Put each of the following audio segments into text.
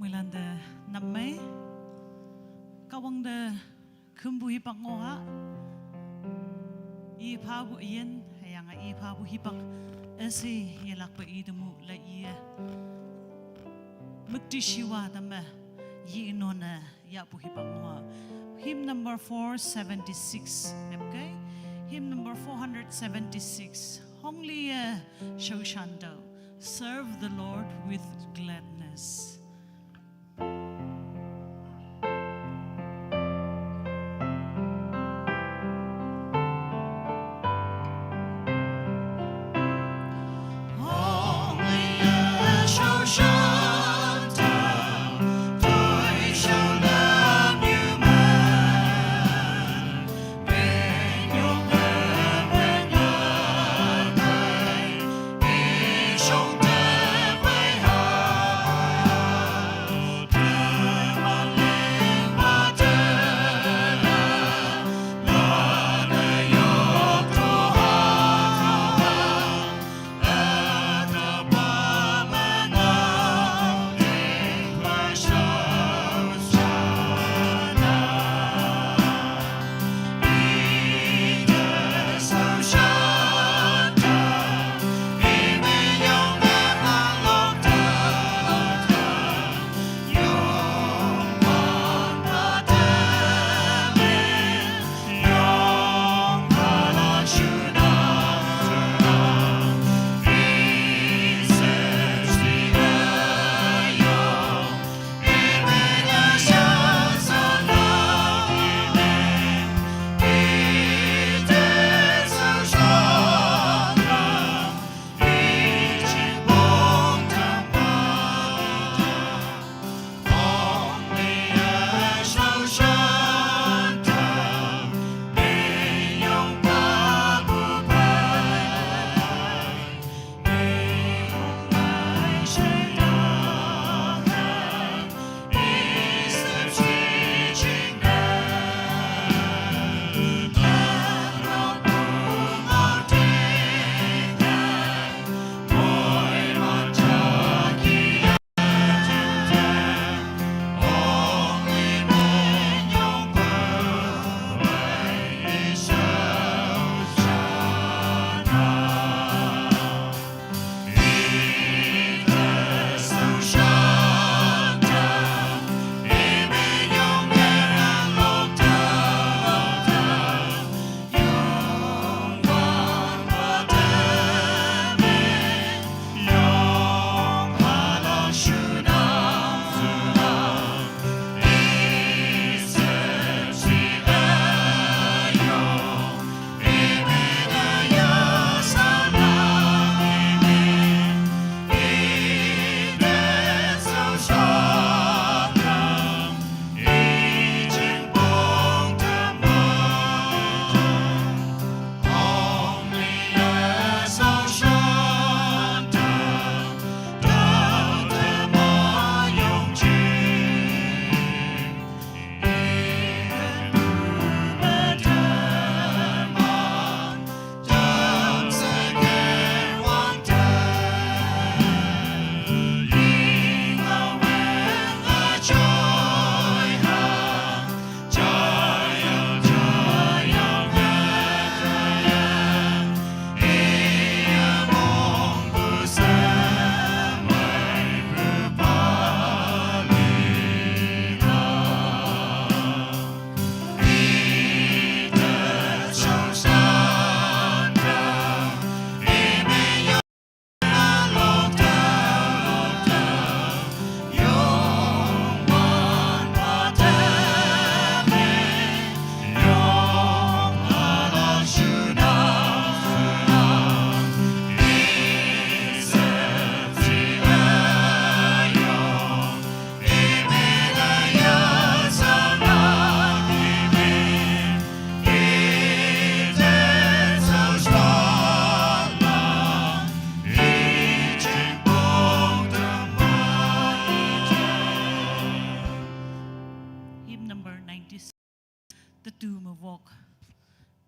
Milanda namme kawang de kumbu hipak ngoha I pabu ian hayang I pabu hipak esi yelak ba idemu la iya mukti shiwa tamme yi inona ya bu hipak ngoha. Hymn number 476, okay? Hymn number 476. Hongli Shoshando, serve the Lord with gladness.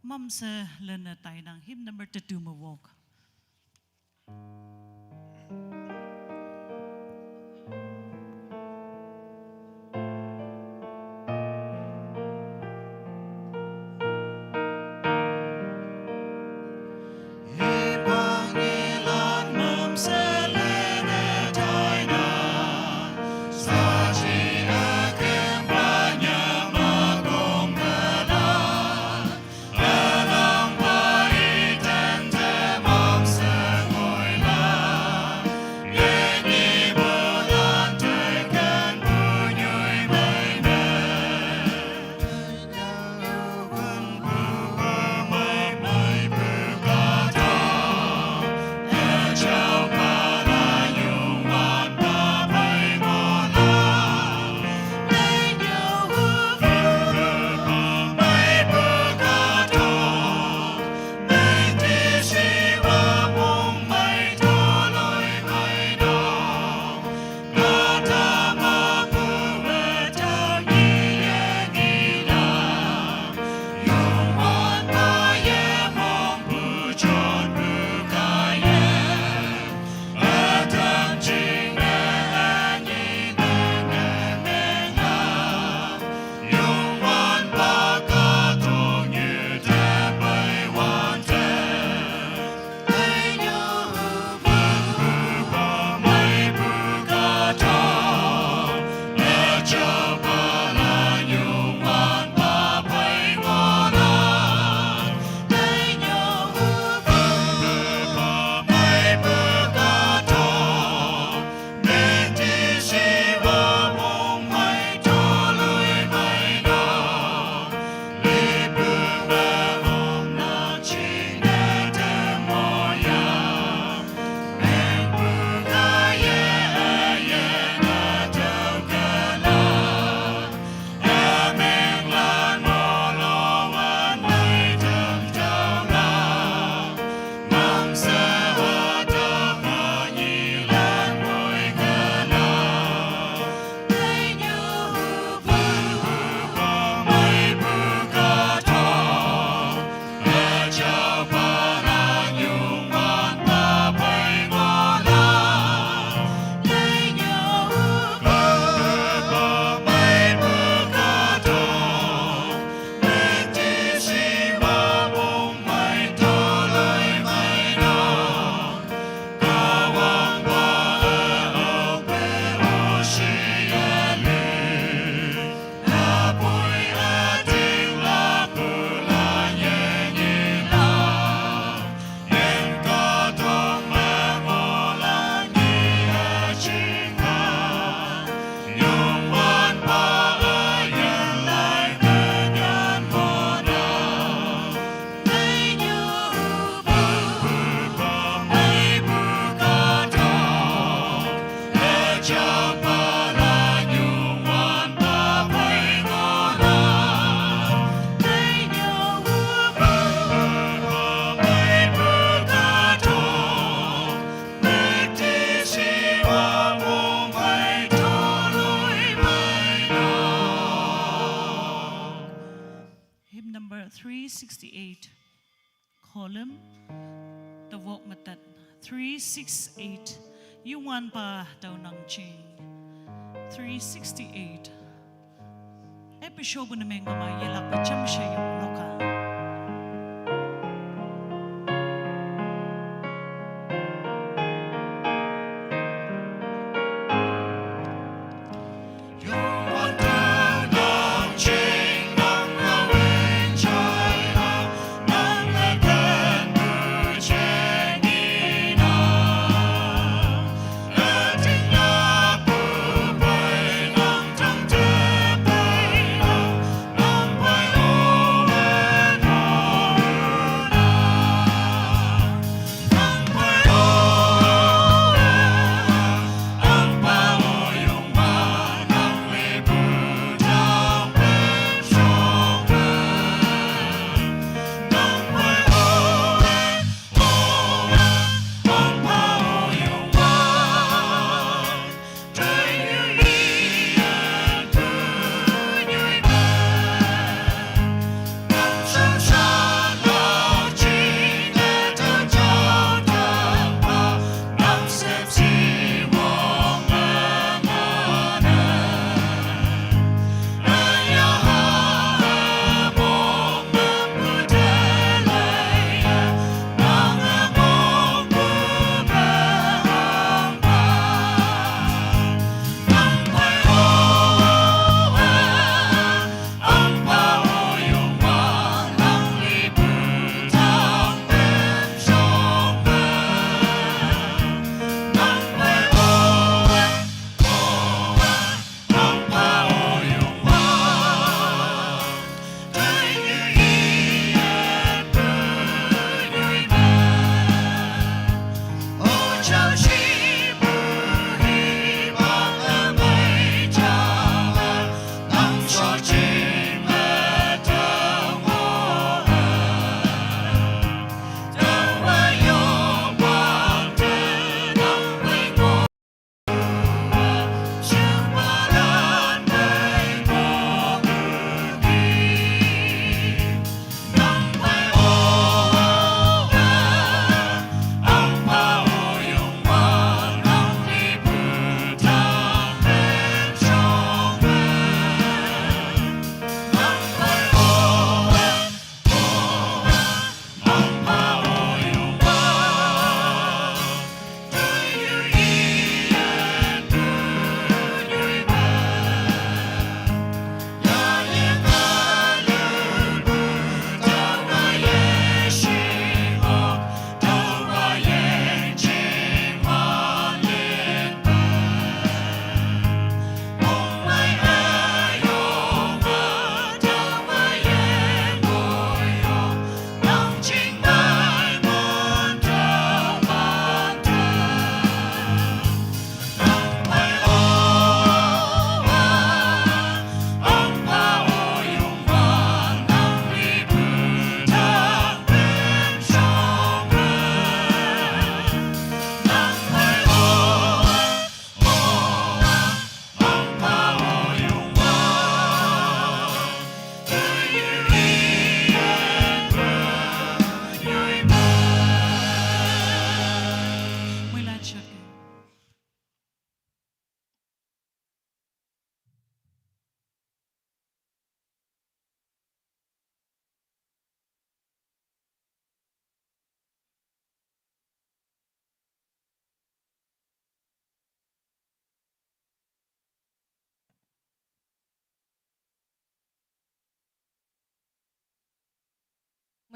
Mom sa lena tayo ng hymn number 2 walk. Hymn number 368, column, the walk method 368, you want pa daw ng ching 368. Episode na may ngamayalak pa cham siya yung loka.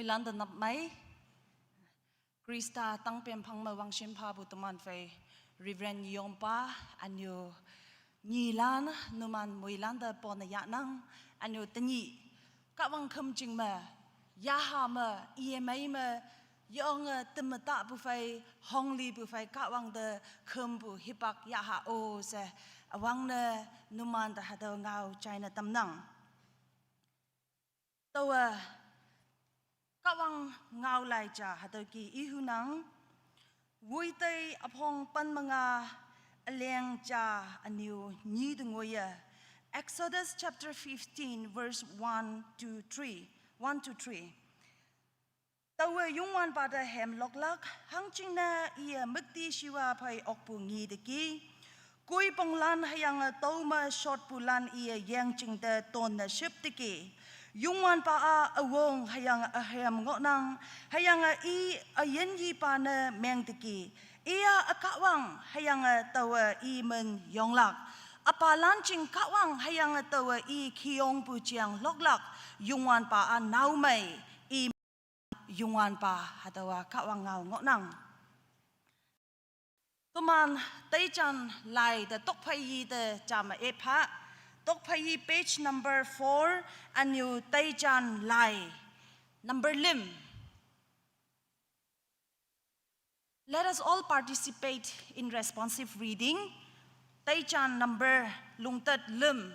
Mười lần tận nạp máy Krista tăng bèm phăng mà vang xem pha bút man phê Reverend Yompa anyo nhị lan numan mười lần tận bỏ naya năng anyo tani các vang khâm chừng mà ya ha mà EMA mà yong temata bu fai hongli bu fai ka wang de khumbu hipak ya ha o se awang ne numan da hado ngau China tamnang tawa ka wang ngau lai cha hado ki ihunang vui tây apong pan manga aleng cha aniu ni dengoya Exodus chapter 15 verse 1 to 3 tawa yungwan pada hem loklak hangching na ia mukti shiwa pai okpu ngi de ki kui ponglan hayang toma short pulan ia yang ching de ton na ship de ki yungwan pa a awong hayang ahem ngonang hayang I ayen yi pa na meng de ki ia akawang hayang tawa I men yonglak apa lancing kawang hayang tawa I kiong pu chiang loklak yungwan pa a nau mai I yungwan pa hatawa kawang ngau ngonang tuman taichan lai the tokpai the chama epha tokpai page number 4 and you taichan lai number lim. Let us all participate in responsive reading. Taichan number lungtat lim.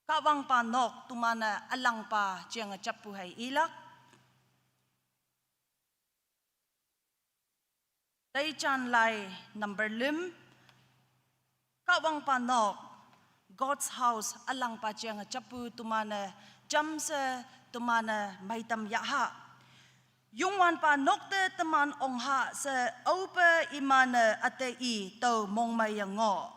Kawang pa nok tumana alang pa chiang chapuhay ilak. Taichan lai number lim. Kawang pa nok God's house alang pa chiang chapu tumana jamse tumana maitam yaha. Yungwan pa nokte teman ongha se ope imana ate I to mong mayango.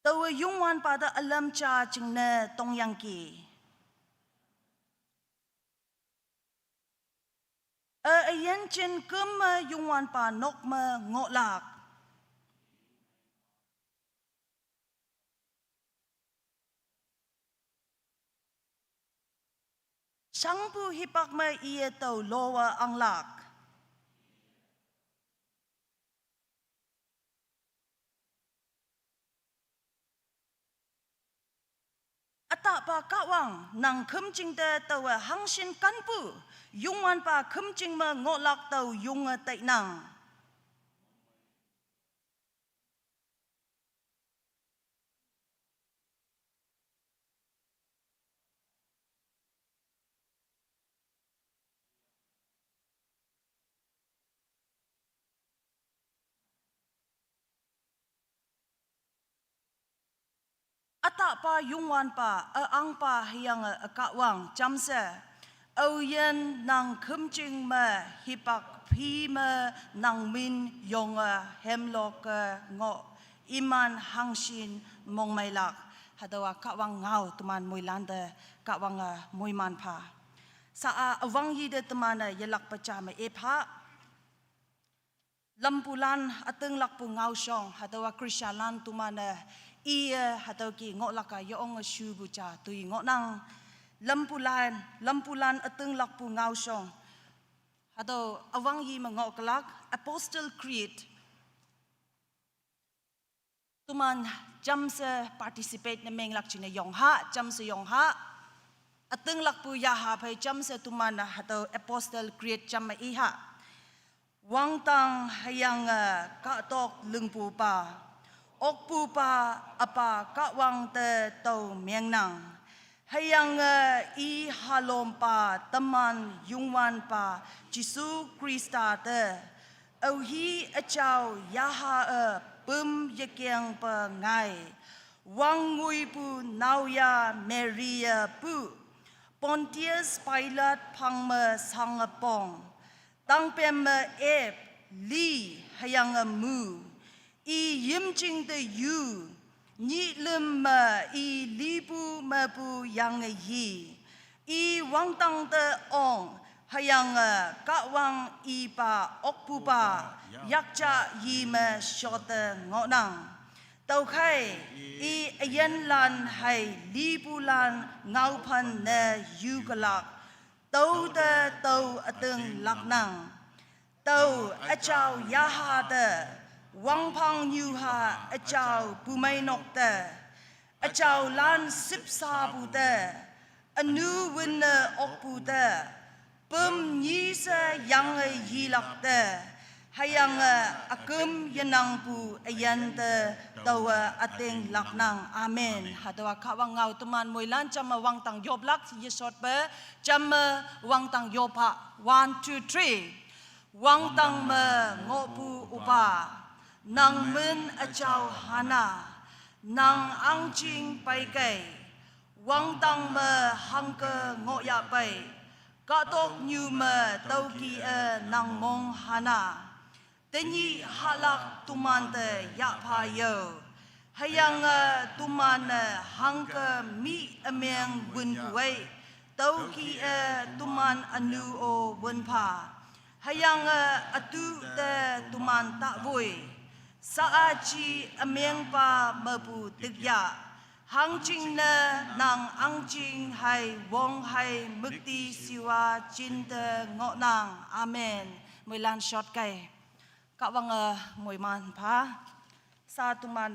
Tawa yungwan pa da alam cha chingne tongyang ki. Ayen chin kuma yungwan pa nokma ngotlak. Sangpu hipak ma iya tau lowa ang lak. Ata pa kawang nang kumching de tawa hangshin kanpu yungwan pa kumching ma ngolak tau yunga tay nang. Ata pa yungwan pa ang pa hiyang akawang jamse oyen nang kumching ma hipak pi ma nang min yonga hemlok ngo iman hangshin mong mailak hadawa kawang ngau tuman muilanda kawang muiman pa sa awang yide temana yelak pacama epha lampulan ateng lakpu ngau shong hadawa krisyalan tumana iya hatau ki ngotlaka yoong shubu cha tui ngotnang lampulan ateng lakpu ngau shong hatau awang yi mengoklak Apostle Creed tuman jamse participate na menglak china yongha jamse yongha ateng lakpu yaha pai jamse tuman hatau Apostle Creed jamma iha wang tang hayang ka tok lungpu pa okpu pa apa kawang te tau miang nang hayang I halom pa teman yungwan pa Jisu Krista te auhi achau yaha pum yekyang pa ngai wang ngui pu nauya Maria pu Pontius Pilate pangma sangapong tangpem ep li hayang mu I yimching de yu ni lim I libu mabu yang yi I wangtang de ong hayang kawang I pa okpu pa yakcha yi ma shota ngonang tau khai I ayen lan hai libu lan ngau pan na yugalak tau de tau ateng laknang tau achau yaha de Wang pang yu ha achau pumay nokta Achau lan sipsa bude, anu winne okbude, bum nyise yang yilakde, hayang akum yenang bu ayante tawa ating laknang. Amen. Hadawa kawang ngau tuman moilan jama wang tang yoblak yesot be jama wang tang yopa 1 2 3 wang tang me ngopu upa nang min achau hana nang ang ching pai kai wang tang me hang ke ngo ya pai ka tok nyu me tau ki nang mong hana tenyi halak tuman te ya pa yo hayang tuman hang ke mi ameng bun kuai tau ki tuman anu o bun pa hayang atu te tuman ta voi sa chi ameng pa mabu tigya hang ching na nang ang ching hai wong hai mukti siwa chin te ngo nang. Amen. Mười lan shot kai các vang ngồi man phá sa tu man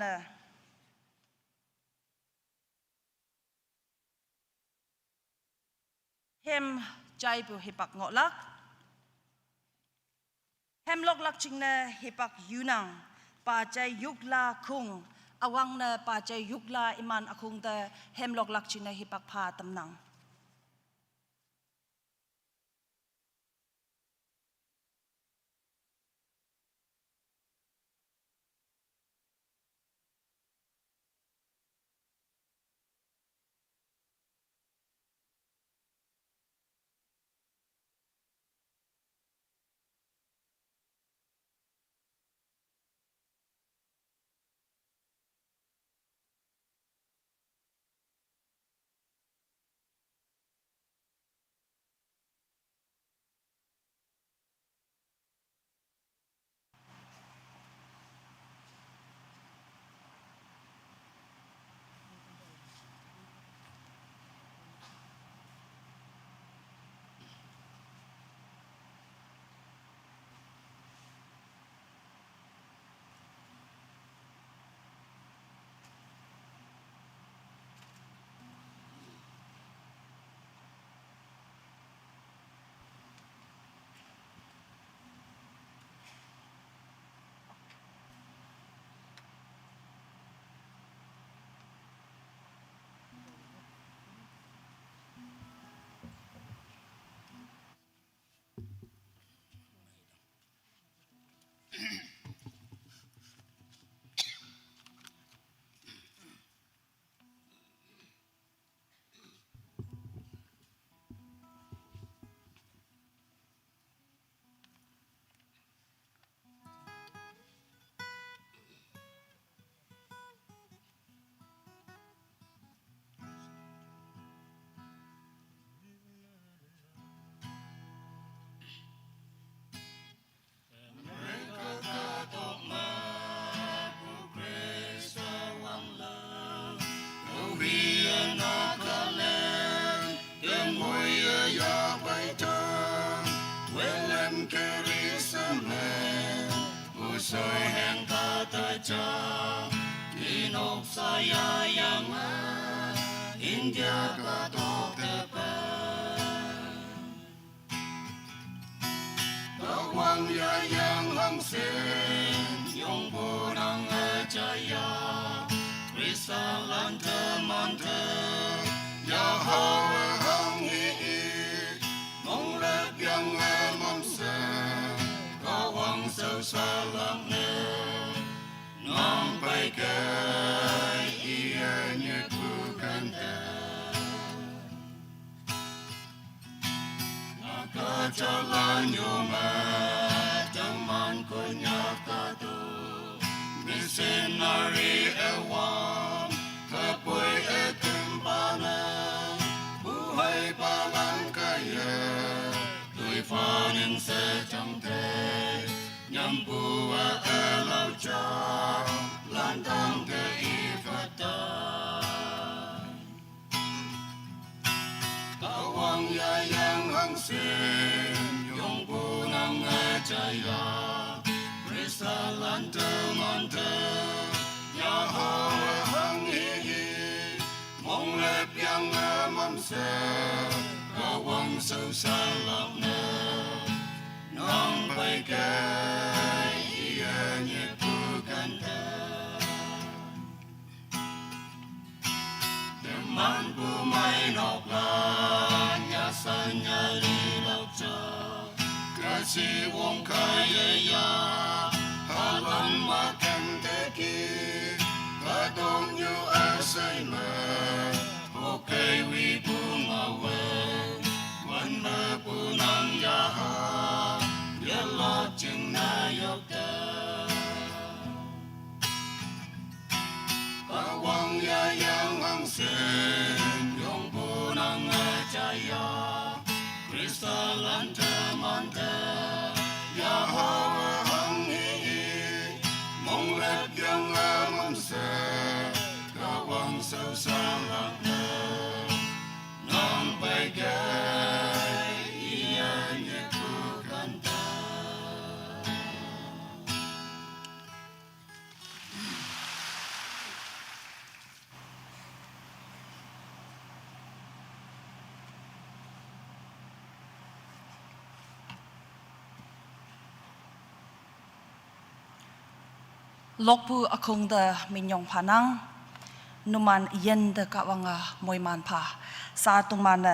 hem chai bu hipak ngọ lắc hem lok lak ching na hipak yunang pa chai yuk la khung awang na pa chai yuk la iman akhung ta hem lok lak ching na hipak pha tam nang. Soi hẹn ta tới cha Inok saya yang India ka tok tepe Kawang ya yang hang sen Yong punang jaya Krista lante mante Ya hawa hang hi Mong lep yang mong sen Kawang sâu sa lặng nè Ngong bay cây Ia như ku kan te Naka jalan yuma Teman Konyak katu Misionary ewan Kapui kembanan Buhay palang kaya Tui fanin secang te Nyampua elau cha Lantang ke ifatan Kawang ya yang hang sen Yong punang jaya Krista lante mante Ya hawa hang hihi sâu xa lạc nè nong bay cái ia nhẹ tu can đêm man bu mai nọc la nhà san nhà đi lạc cha cái gì wong khai ya hà lan mà ken te ki hà đông yêu ai say mơ ok we bu ma weวันมาปูนังยาหาเยลอจึงนายกเตกะวังยายังหังเสนยงปูนังใจยาคริสตาลันเตมันเตยาหาวะหังฮีมงเล็บยังมันเสกะวังเสาสาลักเนน้องไปแก่ Lokpu akong da minyong panang numan yen da kawanga moyman pa sa tuman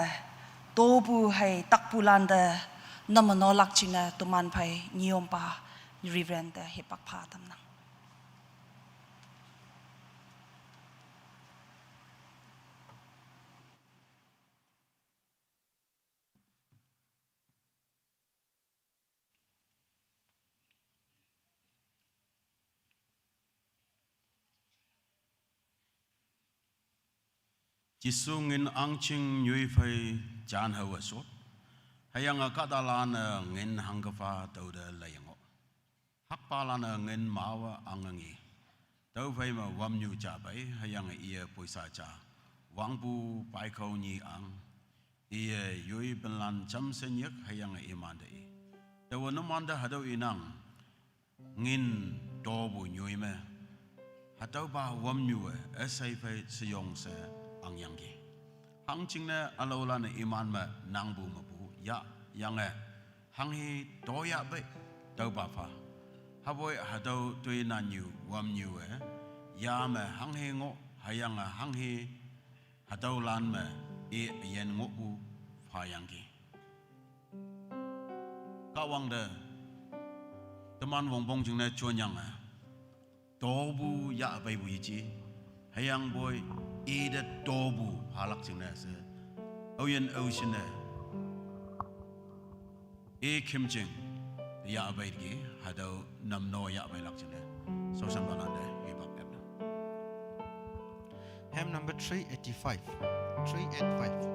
tobu hay takpulan da namanolak china tuman pai niyom pa reverend da hipak pa tamna chỉ số nghìn ang ching nhui phai chan hawa sốt hay ang kadalan nghìn hang pha tàu de layango hak palan nghìn mawa angangi tàu phai mà wam nyu cha bai hay ang ia poisa cha wang bu pai khâu nhi ang ia yui benlan cham senyak hay ang iman dei tàu no manda hadau inang nghìn to bu nyui me hatau ba wam nyu sai phai siyong se ang yangi hang chingna alola na iman ma nang bu ma bu ya yang hang hi to ya be tau ba fa ha boy ha do tui na nyu wam nyu ya ma hang hi ngo hayang hang hi ha do lan ma e yen ngo bu fa yangi ka wang de teman wong bong chingna chuan yang to bu ya bai bu ji hayang boy ida tobu halak chingna se oyen ocean e kimching ya bai gi hado nam no ya bai lak chingna so sam balan de hibak ep hymn number 385.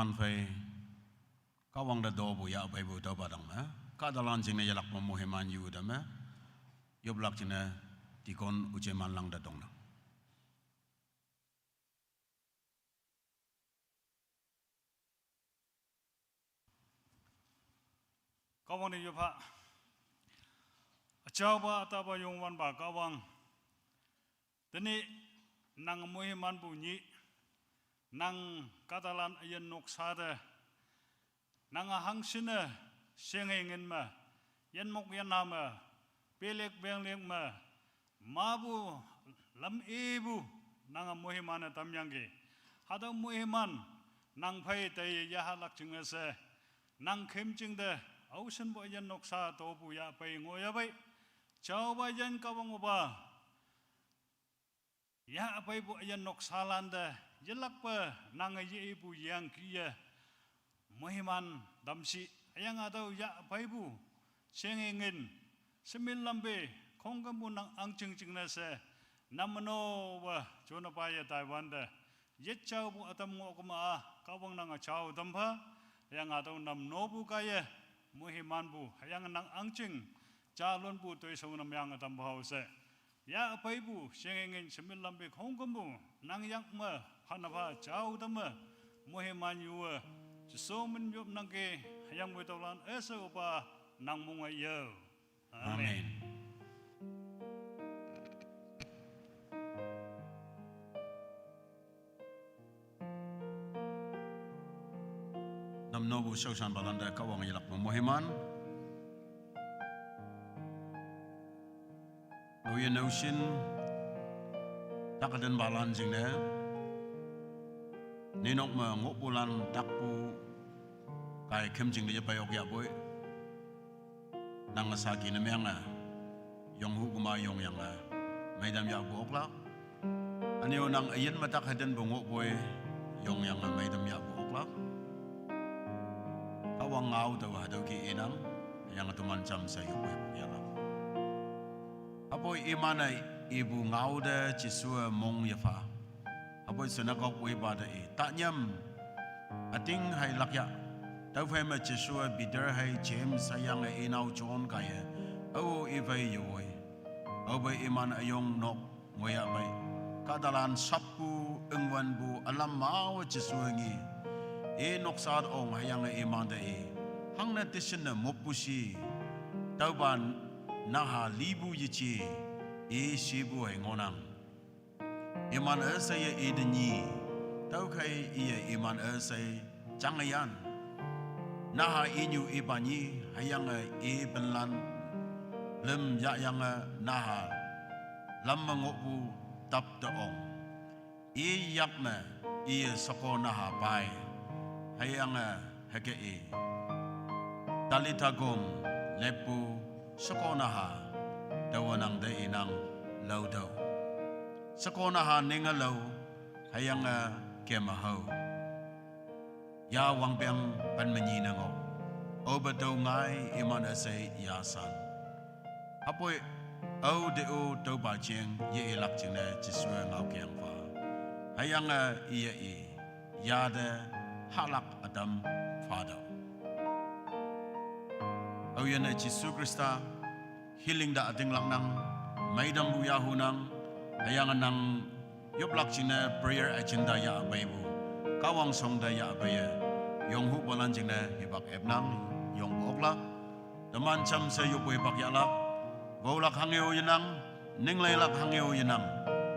teman fai kawang da do bu ya bai bu do badang ma ka dalan jing ne yalak mo heman yu da ma yoblak jing ne tikon uje man lang da dong na kawang ni yupa acawa ataba yongwan ba kawang tani nang muhiman bunyi nang katalan ayan noksada nang hangsina sengengin ma yan mok yan nama pelek belek ma mabu lam ibu nang muhiman tamyangge hada muhiman nang pai tay yahalak chingase nang khemchingde ausen bo yan noksa to bu ya pai ngoya bai chawba yan kawang ba ya pai bu yan noksalanda jelakpa nang ye ibu yang kia muhiman damsi yang ada ya pai bu sengengin sembilambe kongkamu nang angcing cingnase namno wa jona paya Taiwan da yet chau bu atam ngo kuma kawang nang chau dampa yang ada nam nobu kaya muhiman bu yang nang angcing calon bu toy saunam yang atam bahause ya pai bu sengengin sembilambe kongkamu nang yang ma hanapa chau dama muhiman yuwa so men yob nang ke yang bu tolan esa upa nang munga yo amen nam nobu sausan balanda kawang yalak mo heman Oyen ocean takadan balan jing ne ninok ma ngopulan takpu kai kemjing de payok ya boy nang sagi ne menga yong hu kuma yong yang maidam ya bu okla ani onang ayen matak haden bongok boy yong yang maidam ya bu okla kawang ngau taw hadaw ki inang yang tuman jam sa yu boy ya la apoy imanai ibu ngau de chisua mong yafa apoy senakok we bada e tanyam ating hai lakya tau phai ma chisua bider hai james sayang e nau chon kaya o evai yoi o bai iman ayong nok ngoya bai kadalan sappu engwan bu alam mau chisua ngi e noksad ong hayang e iman de e hangna tishin na mopusi tau ban naha libu yichi e shibu ai ngonang iman asai edenyi tau kai ia iman asai jangayan naha inyu ibani hayang e benlan lem ya yang naha lam mengopu tap taong e yakna e soko naha bai hayang hake e talitagom lepu soko naha dawanang de inang laudo sekonaha ningalau hayang kemahau ya wang piang pan menyinango obatau ngai iman asai yasan apoy au de o tau ba cheng ye elak cheng ne chisua ngau kiang fa hayang iya e ya de halak adam fado au yana Jesu Krista healing da ading lang nang maidam bu yahunang hayang nang yoblak china prayer agenda ya baibu kawang song da ya baye yong hu bolan jingna hibak ebnang yong okla teman cham se yu boi bak ya lak golak hangeu yenang ninglai lak hangeu yenang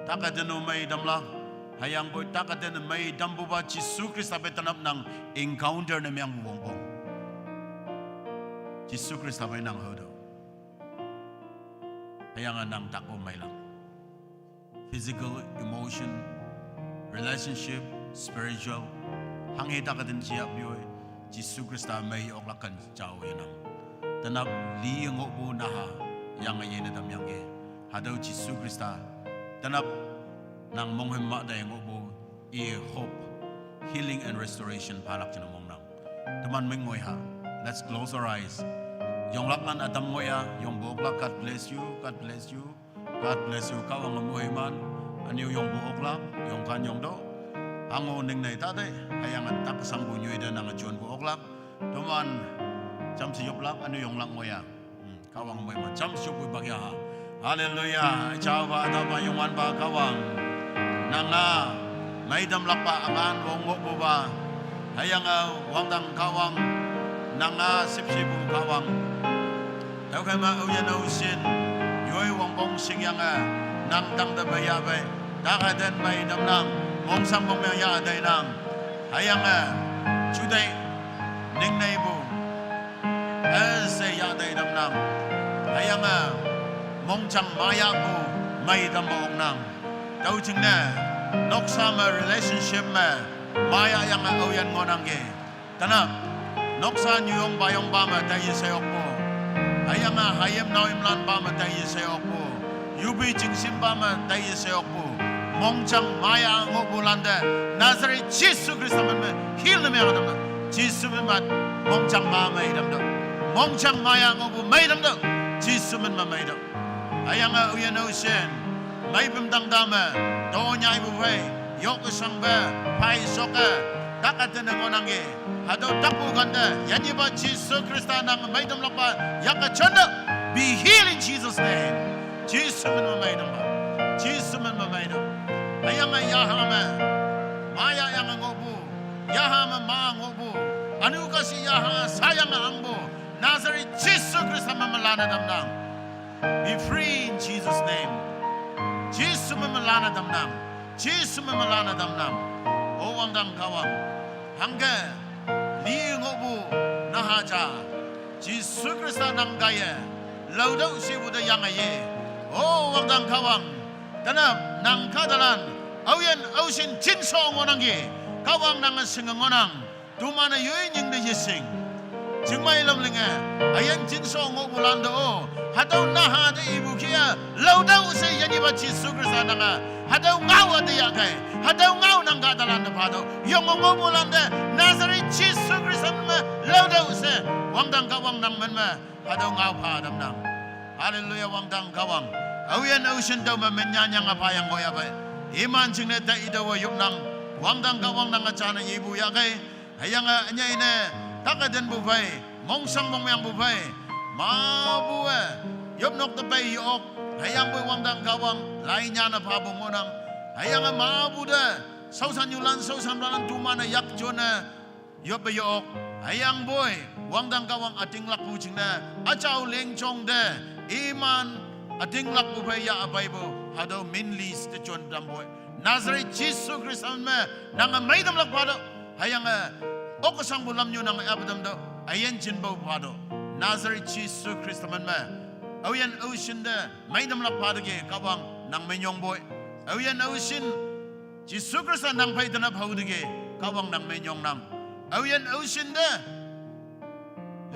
takadenu maidam la hayang boy takadenu maidam bu ba Jesu Krista betanap nang encounter na myang wongpong Jesu Krista bay nang hodo hayang nang tako may lang physical, emotion, relationship, spiritual hangi takatin siya biyoy Jesu Krista may oklakan chao yanang tanap liyang opo naha yang ayena dam yang ge hadaw Jesu Krista tanap nang monghim ma da yang opo i hope healing and restoration palak chinamong nang teman mengoy ha let's close our eyes Yung lakman atam ngoya, yung buoklak, God bless you, God bless you, God bless you. Kau ang umuhiman, aniyo yung buoklak, yung kanyong do. ango ning nei ta de hayang tak sang bu nyui de nang chon bu oklak tuman cham si yop lak anu yong lak moya kawang moi ma cham si bu bagya haleluya chao ba ta ba yong wan ba kawang nanga mai dam lak pa angan wong mo bu ba hayang wang dang kawang nanga sip si bu kawang tao khai ma au yan au sin yoi wong bong sing yang nang dang da ba ya ba ta ka den mai dam nang mong sam bong ya dai nang hayang chu dai ning nei bu se ya dai dam nang hayang mong chang ma ya bu mai dam bong nang tao ching na nok sam relationship ma ma ya yang au yan ngonang ge tanap nok sa nyong ba yong ba ma dai se ok po hayang hayam now imlan ba ma dai se ok po yubi ching sim ba ma dai se ok po 몽창 마야 ngobulan데 나사렛 예수 그리스도만 힐름에 하는 예수만 몽창 마마 이름도 몽창 마야 ngobu 마이름도 예수만 마이름 아양아 우연오신 마이범 당담에 도냐이 부회 욕상배 파이소가 닦아드는 원한게 하도 닦고 간데 야니바 예수 그리스도 낭 마이름 락바 약가 전도 be healed in Jesus name 예수만 마이름 예수만 마이름 ayang yahama maya yang ngobu yahama ma ngobu anu kasi yaha sayang angbo Nazareth Jesus Christ mamalana damnang be free in Jesus name Jesus mamalana damnang Jesus mamalana damnang o wangdang kawang hangge li ngobu nahaja Jesus Christ nang gaya laudau si buda yang aye o wangdang kawang tanam nang kadalan auyen ausin jinso ngonanggi kawang nang singeng ngonang dumana yoying de yesing jingmai lamlinga ayen jinso ngobulando o hadau naha de ibukia laudau se yani ba jisu krista nanga hadau ngau ade yakai hadau ngau nang kadalan de pado yong ngobulande Nazareth jisu krista ma laudau se wangdang kawang nang menma hadau ngau padam nang haleluya wangdang kawang auyen ausin daw menyanyang apa yang goya ba iman jingne da idawa yupnang wangdang kawang nang achana ibu ya kai hayang anya ine takaden bu bai mongsang mongmyang bu bai ma bu yupnok da bai yok hayang bu wangdang kawang lainya na pa bu ngonang hayang ma bu da sausan yulan sausan lan tu mana yak jona yop yok hayang boy wangdang kawang ating lak bu jingna achau leng chong de iman ading lak bu ya Bible hado minli ste chon damboy Nazareth Jesus Christ me nang maidam lak pado hayang okasang bulam nyu nang abadam do ayen jin bo pado Nazareth Jesus Christ man me ayen ocean de maidam lak pado ge kawang nang menyong boy ayen ocean Jesus Christ nang paidana phaude ge kawang nang menyong nam ayen ocean de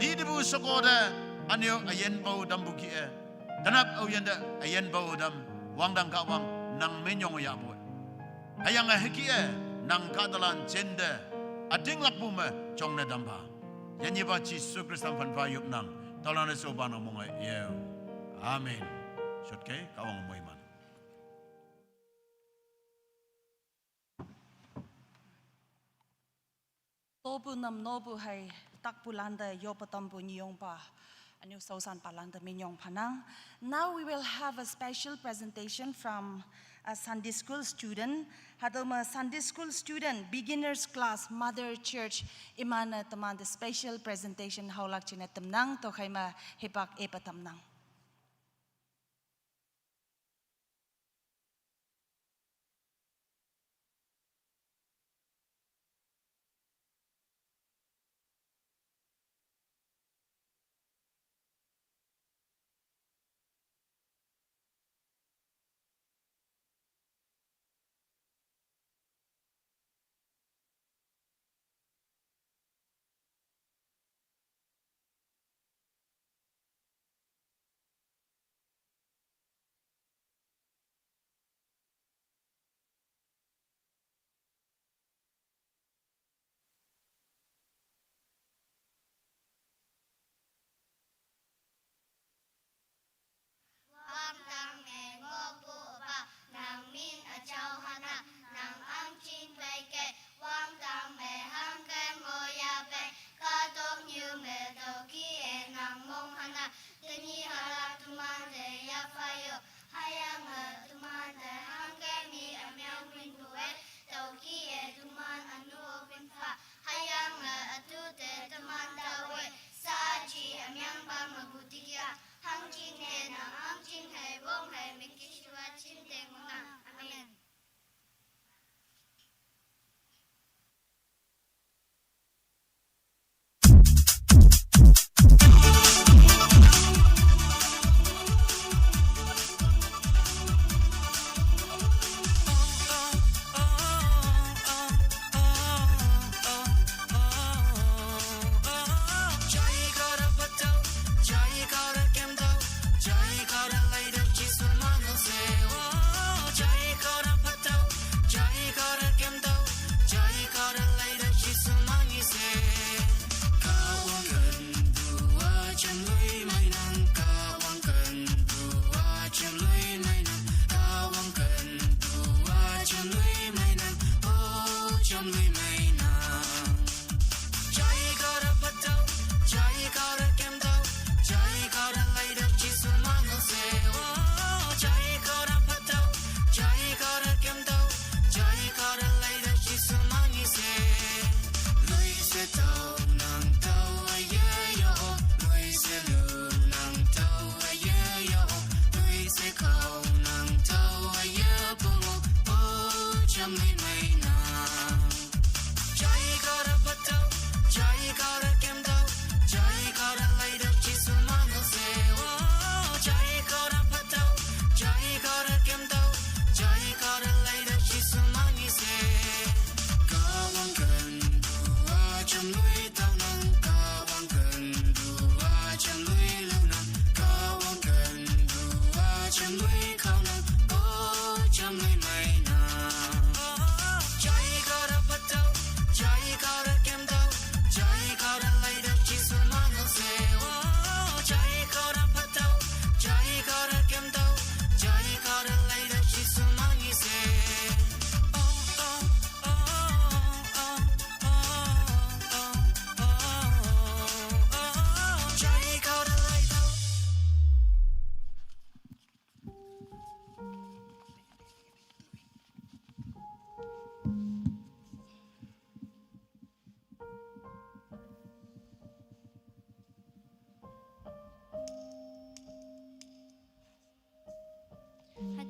lidibu sokode anyo ayen bo dambuki tanap auyanda ayen baudam wangdang kawang nang menyong ya boy hayang hekie nang kadalan jende ading lakbuma chongna damba yanyi ba Jesus Kristan fan fa yup nang talana sobana monga ye amen shotke kawang moiman tobu nam nobu hai takpulanda yopatambu nyongpa Anu sausan palanda minyong panang. Now we will have a special presentation from a Sunday school student. Hadoma Sunday school student, beginners class, Mother Church. Imana teman the special presentation haulak chinetem nang to kaima hipak epatam nang.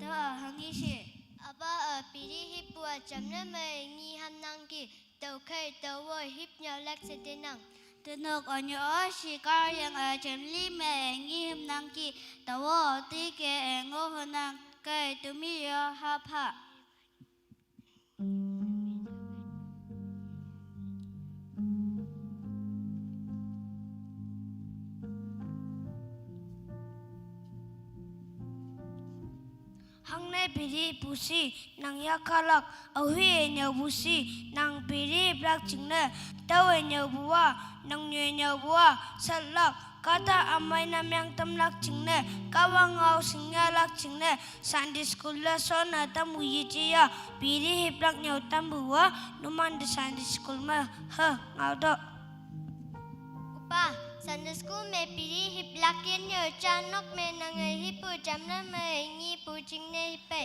nhớ ở hăng ý sĩ Aba ở bì đi hip bùa chấm nè mày nghi ham năng kỳ tàu khơi tàu vội hip nhau lắc sẽ tên năng tên nước ở nhớ sĩ cao yang ở chấm li mày nghi ham năng kỳ tàu vội tí kê ngô hơn năng cây tụi mi hấp hạ hang ne piri pusi nang yakalak ahui nyau pusi nang piri blak chingne tawe nyau bua nang nyue nyau bua salak kata amai nam yang tamlak chingne kawang au singya lak chingne Sunday school la sona tamu yijiya piri hiplak nyau tambua numan de Sunday school ma ha ngau do upa Sunday school में पीरी हिप लाकेन यो चानक में नंगे हिपु जमना में ngi pu jingne hipe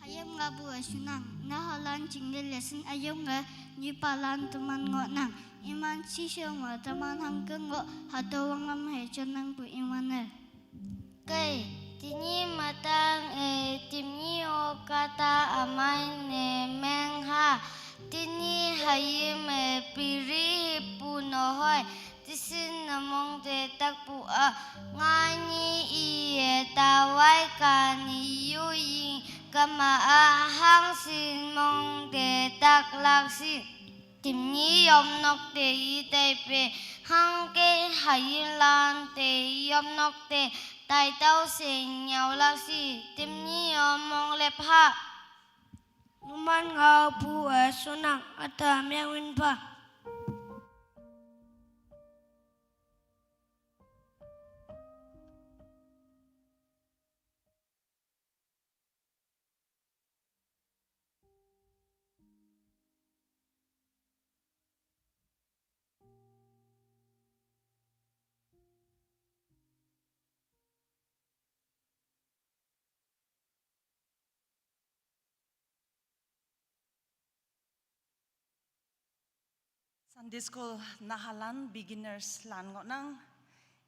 hayam nga bu asunang na halan jingle lesson ayom nga ni palan teman ngo nang iman si shoma teman hangkeng ngo hatawang am he chonang bu imane kai tini matang timni o kata amai ne meng ha tini hayim piri punohoy tisin namong te takpu a ngani iye tawai kani yuyin kama a hang sin mong te tak laksi timni yom nok te i te pe hang ke hayim lan te yom nok te tai tau sin nhau laksi timni yom mong lep ha numan ngau pu sunang ata mewin pa Sunday school nahalan beginners lan ngọ nang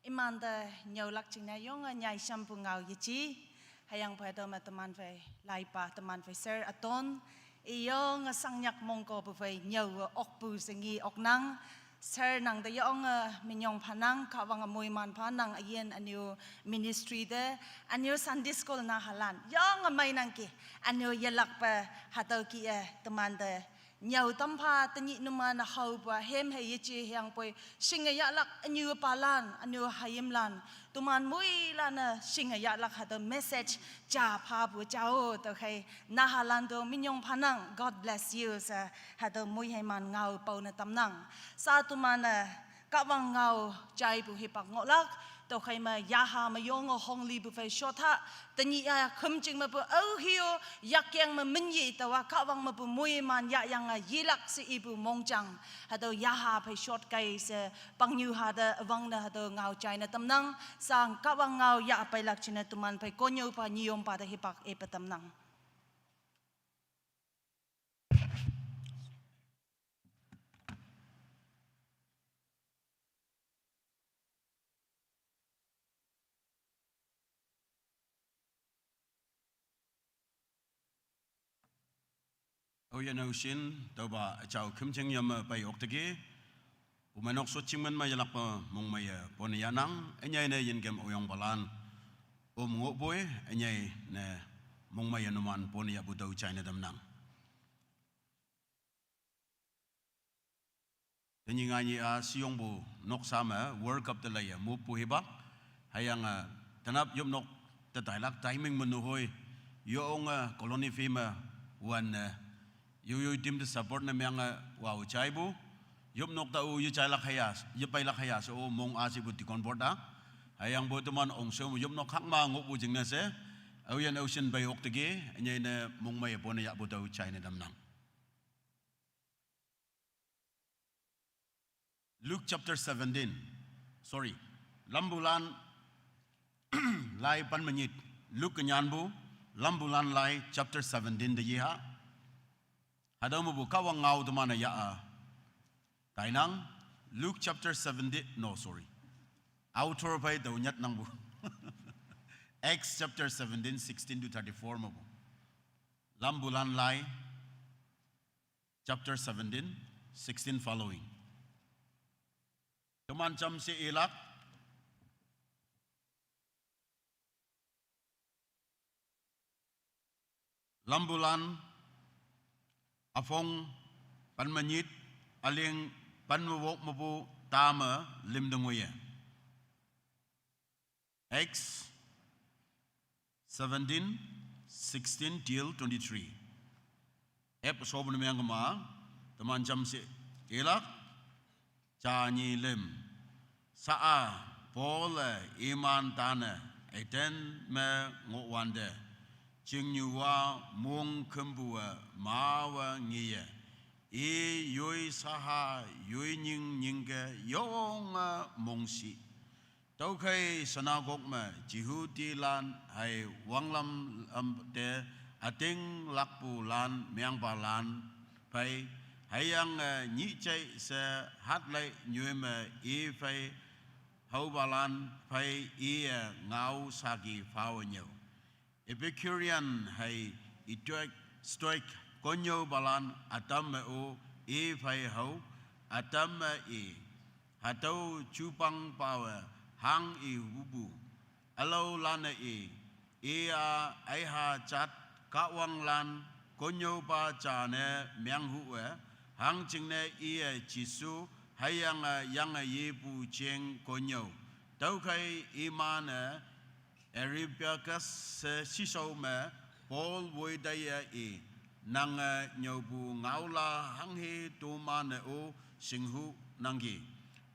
iman da nhau lak ching na yong nyai shampoo ngau yichi hayang pa do ma teman fe lai pa teman fe ser aton iyo nga sangnyak mongko bu fe nhau ok pu sengi ok nang ser nang da yong minyong phanang ka wang moi man phanang ayen anyo ministry de anyo Sunday school nahalan yong mai nang ki anyo yelak pa hataw ki teman da nhau tâm pha tự nhị nôm na hậu và hem hay ye chi hiang poi sinh ya lak anyu palan anyu hayem lan tuman mui lan sinh ya lak ha the message cha pha bu chao to khai na halan do minyong phanang God bless you sa ha the mui hay man ngau pau na tam nang sa tuman ka wang ngau chai bu hi pak ngolak to khai ma ya ha ma yong hong li bu fai shotha tani ya khum ching ma bu au hio yak yang ma min yi ta wa ka wang ma bu mui man ya yang yilak si ibu mongchang ha do ya ha phai shot kai se pang yu ha da wang na ha do ngau chai na tam nang sang ka wang ngau ya pai lak china tuman phai konyo pa niom pa da hi pak e pa tam nang Oyan Ocean, Toba, Chow Kim Cheng Yam by Octagi, Umanok Sochiman Mayalapa, Mongmaya, Ponianang, and Yane Yingam Oyong Balan, Moboy, and Yay, Mongmayanuman, Ponia Budo, China Damnang. Then Yingani Siongbo, Nok Sama, work up the layer, Mupuhiba, Hayanga, Tanap Yumnok, the dialect timing Manuhoi, Yoonga, Colony Fima, one. You dim the support na mga wow chaibu yup nok ta u yu chai lak hayas yu pai lak hayas o mong asi buti konporta hayang bo tuman ong so yup nok hak ma ngok bu jing na se au yan ocean bay ok tege nyai na mong mai pon ya bu tau chai na dam nang Luke chapter 17 sorry lambulan lai pan manit Luke nyanbu lambulan lai chapter 17 de yiha Adamu buka wang ngau dumana ya Tainang Luke chapter 70 no sorry Autor pay daw nyat nang bu Acts chapter 17, 16 to 34 mo. Lambulan lai, chapter 17, 16 following. Teman jam si ilak, lambulan, afong, panmanyit, aling panmawok mabu tama limdenguya. Acts 17, 16 till 23. Sob na miyang kama, teman jam si ilak, chanyi lim, saa, pole, iman tana, eten me ngwande, chingnyuwa mung kembua, mawa ngiye, yoi saha, yoi nyingge, yonga mongsi. Tau kay sanagok me, jihuti lan, hay wanglam de, ating lakpu lan, miang pa lan, pay, hayang nhị chạy se hát lại như mà y phải hậu ba lan phải y ngao sa kỳ phao nhiều Epicurean hay stoic có nhiều ba lan atam o y phải hậu atam y hatau chupang power hang y hubu alo lan y ai ha chat ka wang lan có nhiều ba cha ne miang hu hang ching ne ia chisu hayang yang ye bu cheng konyo tau kai iman Eripiakas siso me Paul voi daya nang nyobu ngaula hang he tu man o singhu nangi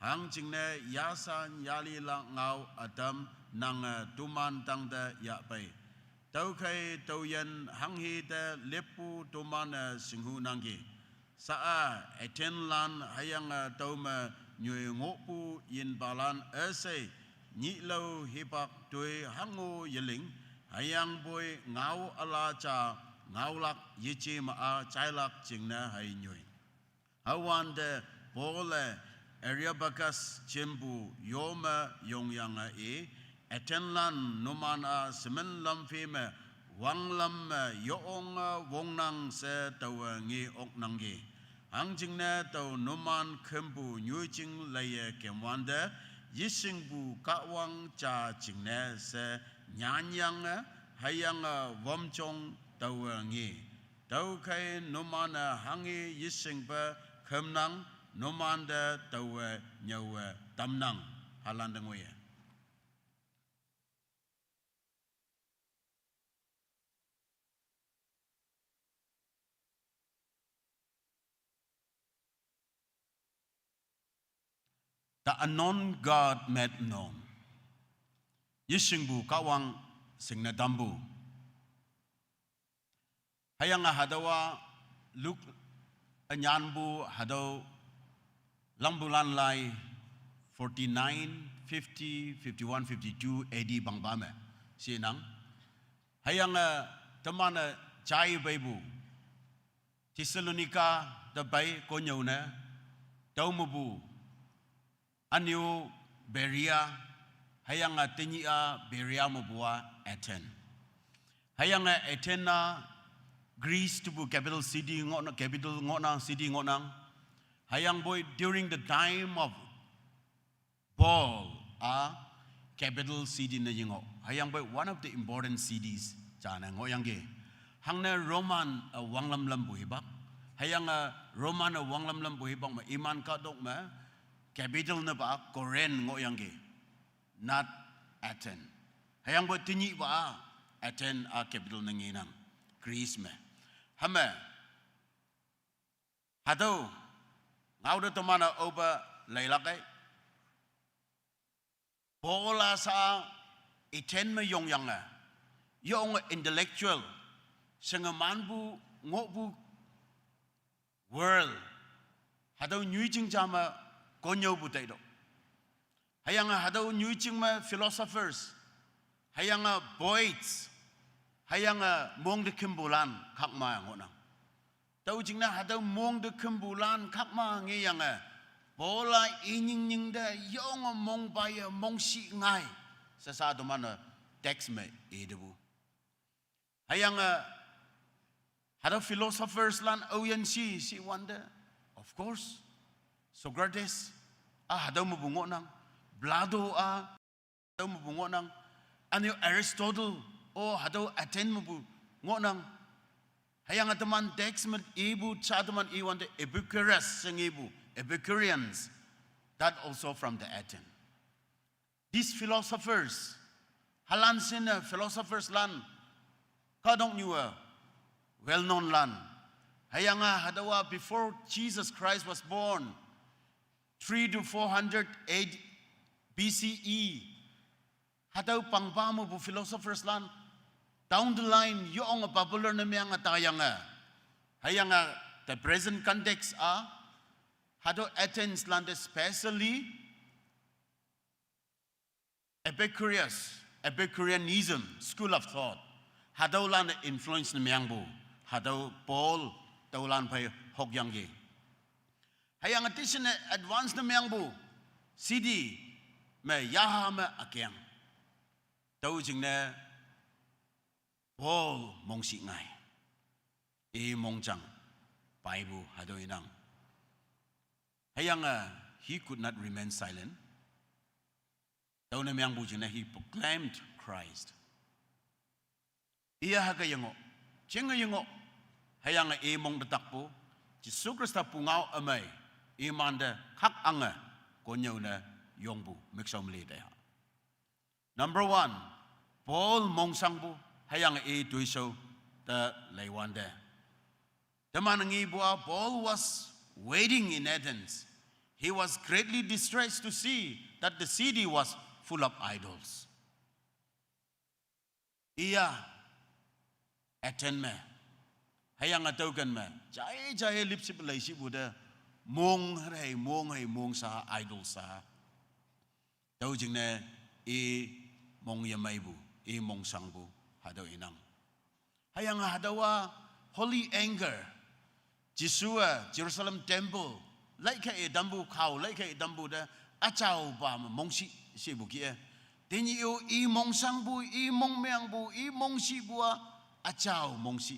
hang ching ne yasan yali la ngau adam nang tuman tang da ya pai tau kai tau yan hang he da lepu tuman singhu nangi saa eten lan hayang tauma nyue ngopu yin balan ese nhị lâu hipak tui hangu yeling hayang boy ngau ala cha ngau lak yichi ma a chai lak chingna hay nyue awan de pole area bakas chembu yoma yongyang eten lan numan a semen lam fime wang lam yoong wongnang se tawa ngi ok nangi hang jingna taw numan khembu nyu jing laye kemwande yising bu kawang cha jingna se nyanyang hayang womchong tawa ngi taw kai numan hangi yising ba khemnang numan da tawa nyawa tamnang halandangwe The unknown God made known. Yishingbu kawang singna dambu. Hayang hadawa luk anyanbu hadaw lambulan lai 49, 50, 51, 52 AD bangbame. Sinang. Hayang teman chai baibu. Thessalonica the bay konyona. Taumabu. Anyo Beria hayang tinya Beria mabua Athens hayang Athena Greece to capital city ngona capital ngona city ngona hayang boy during the time of Paul capital city na jingo hayang boy one of the important cities jana ngoyang ge hangna Roman wanglam lam buhibak hayang Roman wanglam lam buhibak ma iman ka dok ma capital na ba Korean ngoyangge not Athens hayang bo tinyi ba Athens capital na nginang Greece me hame hado ngauda tomana oba lailakay bola sa Athens me yongyang yong intellectual sangamanbu ngobu world hado nyujing jama konyo butai do hayang hadaw nyuching ma philosophers hayang poets hayang mong de kimbulan khakma ngona tau jingna hadaw mong de kimbulan khakma ngeyang bola ining ning de yong mong bay mong si ngai sa do man text me edebu. Hayang hada philosophers lan ONC si wonder, of course. Socrates hadaw mabungo nang Blado hadaw mabungo nang ano Aristotle hadaw Athens mabungo nang hayang ataman text me ibu cha ataman I wonder Epicurus sing ibu Epicureans, that also from the Athens. These philosophers halan sin philosophers lan kadong niwa well-known land. Hayanga hadawa before Jesus Christ was born, 3 to 400 AD BCE. Hadaw pangpamo bu philosophers land. Down the line, yung popular na mga tayanga. Hayanga the present context hadaw Athens land especially Epicureanism, school of thought. Hadaw lan influence na miyangbu. Hadaw Paul taulan pay hokyanggi. Hayang atisyon na advance na miyangbu. Sidi me yaha me akyang. Tau jing na Paul mong si ngay. Mong chang Bible hadaw inang. Hayang he could not remain silent. Tau na miyangbu jing na he proclaimed Christ. Iya hagayango. Chenga yango. Hayang mong datakpo. Jesu Krista pungaw amay. Imanda kak anga. Konyaw na yongbu. Miksaw mlidaya. Number 1. Paul mong sangbu. Hayang tuisaw ta laywanda. Taman ng Paul was waiting in Athens. He was greatly distressed to see that the city was full of idols. Iya Athens me. Hayang atawgan me. Jaya lipsip laysi buda. Mong sa idol sa. Tawjing na mong yamaybu. Mong sangbu. Hadaw inang. Hayang hadawa holy anger. Jisua, Jerusalem temple. Like dambu kau. Like dambu da. Achaw ba mong si buki Tinyi mong sangbu. Mong meangbu. Mong si bua. Achaw mong si.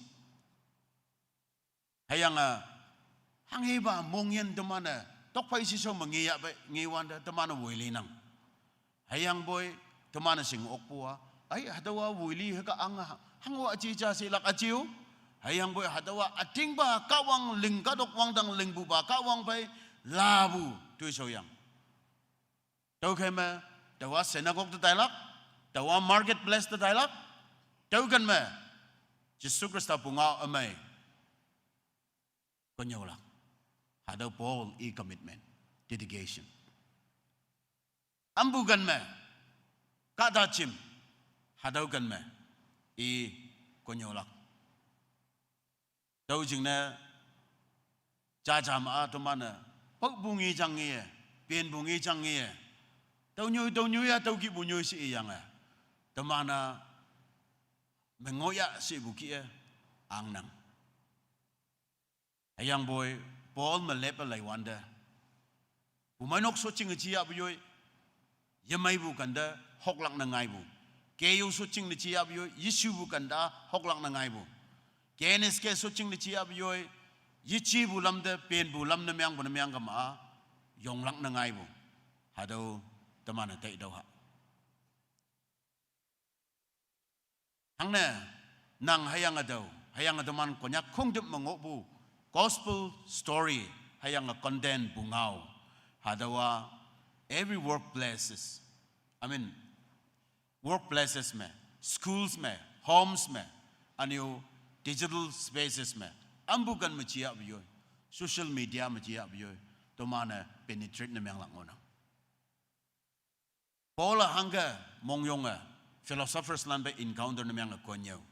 Hayang hangiba mong yan temana. Tokpay si so mangiya ba ngiwanda temana wili nang. Hayang boy temana sing okpua. Ay hadawa wili haka hangwa achicha silak achiu. Hayang boy hadawa ating ba kawang lingkadok wang dang lingbu ba kawang bay labu tuy so yang. Tau kema tawa synagogue ta tailak. Tawa marketplace ta tailak. Tau kan me Jesu Krista punga amay. Konyaw lang. Hadaw Paul commitment, dedication. Ambugan me. Kadachim. Hadaw kan me. Konyaw lang. Tau jing na jajam atumana. Pagbungi jang iya. Pien bungi jang iya. Tau nyoy ya tau ki bunyoy si iyang Tamana mengoyak si buki ang nang. Ayang boy, Paul malepa lay wanda. Pumanok so ching chia buyoy. Yamay bu kanda hoklak na ngay bu. Kayo so ching ni chia buyoy. Yisu bu kanda hoklak na ngay bu. Kenes ke so ching ni chia buyoy. Yichi bu lamda pen bu lam na miyang bu na miyang kama. Yong lak na ngay bu. Hadaw tamana tay daw ha. Hang na nang hayang adaw. Hayang adaman konyak kung dip mangobu. Gospel story hayang content bungaw. Hadawa every workplaces me, schools me, homes me, anyo digital spaces me. Ambukan mo chiya biyoy. Social media mo chiya biyoy. Tumana penetrate na miyang langona. Paula hanga mongyonga philosophers lan ba encounter na miyang konyaw.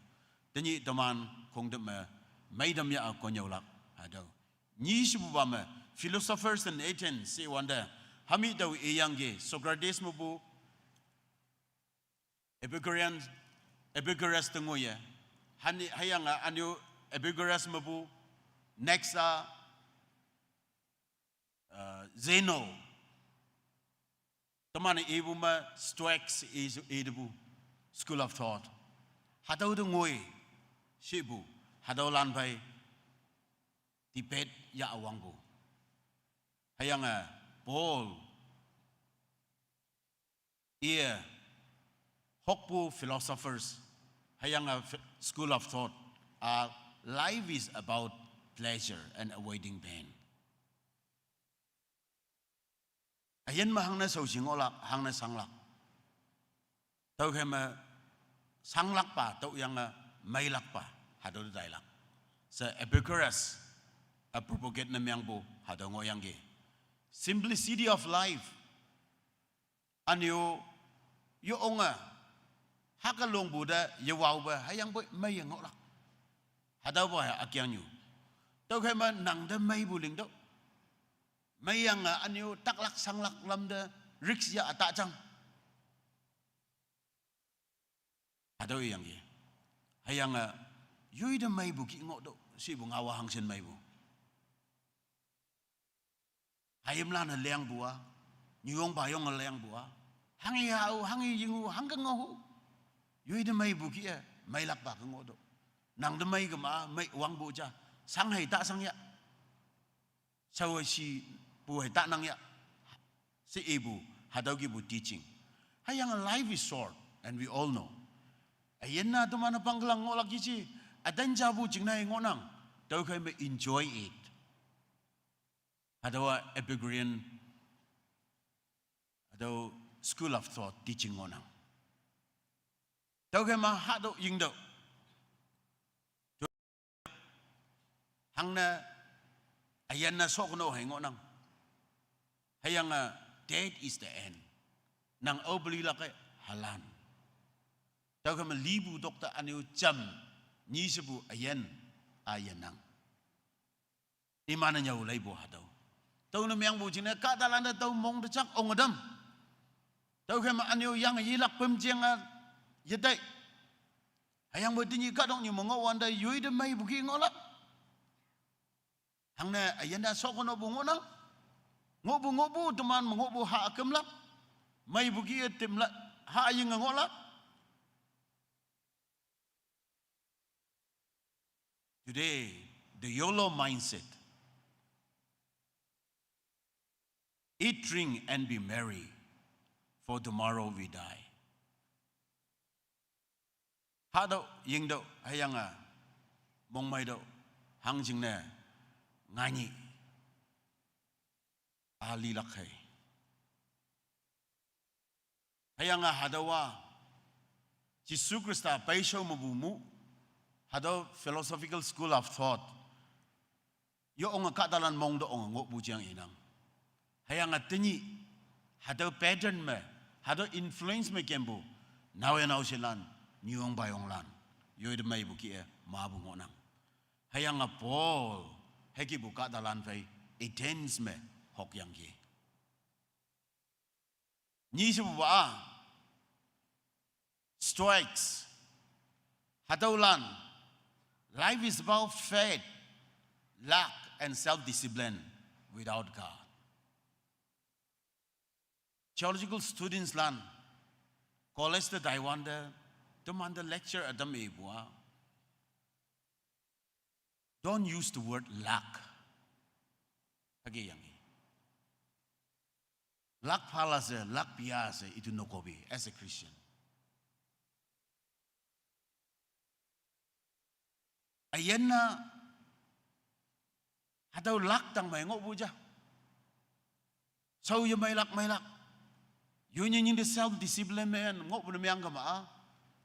Tanyi taman kung dama may damya konyaw lak. Hadaw. Ni sibuba me philosophers in Athens si wanda hami daw iyangge Socrates mo bu Epicurus tungoya hayang anyo Epicurus mo bu next Zeno tamani ibu ma Stoics is ibu school of thought hadau tu ngoi sibu hadau lan pai debate ya awang bu hayang Paul hokpu philosophers hayang school of thought life is about pleasure and avoiding pain ayen ma hangna so singolak hangna sanglak tau kema sanglak pa tau yang mailak pa hado dailak sa Epicurus a propagate na myang bo hado ngoyang ge simplicity of life anyo yo onga hakalong buda yawau ba hayang boy may ngolak hadaw ba akyang yu tau kema nang da may buling do may yang anyo taklak sanglak lam da riks ya atachang hadaw yang ge hayang yui da may bu ki ngok do si bu ngawa hang sen may bu hayam lan leang bua nyong bayong leang bua hangi hau hangi yingu hanggang ngohu yui da may bu ki may lak ba ngok do nang da may gama may wang bu cha sang hai ta sang ya sau si bu hai ta nang ya si ibu hadaw gi bu teaching hayang life is short and we all know ayen na to mana panglang ngolak gi chi adan jabu jingnai ngonang tau kai me enjoy it hadawa Epicurean hadaw school of thought teaching ngonang tau kai ma hadaw ying do hangna ayan na sok no hay ngonang hayang death is the end nang obli la kay halan tau ka malibu dokta anu jam ni sebu ayan ayanang imana nya ulai bo hadaw tau na myang bu jina ka dalan da tau mong da chak ongadam tau ka ma anu yang yilak pemjeng yedai hayang bo tinyi ka dong ni mongawan da yui da mai buki ngolak hangna ayanda sokono bungona ngobu teman ngobu ha akemla mai bugi temla ha yinga ngola today the YOLO mindset eat drink and be merry for tomorrow we die ha do ying do hayanga mong mai do hang jing ne ngani ali lakai hayang hadawa Jisu Krista paisho mabumu hadaw philosophical school of thought yo onga kadalan mong do onga ngok bujang inang hayang tinyi hadaw pattern me hadaw influence me kembu nawe naw silan nyong bayong lan yo de mai buki ma bu ngonang hayang Paul heki buka dalan fai intens me hok yang ki ni se ba strikes hadaulan life is about faith luck and self discipline without God theological students lan college the Taiwan the lecture at the mebua don't use the word luck. Lagi yang ini. Luck palase, luck biasa itu no kobe as a Christian. Ayana atau luck tang mai ngok buja. So you mai luck. You nyin the self discipline man ngok bu myang kama.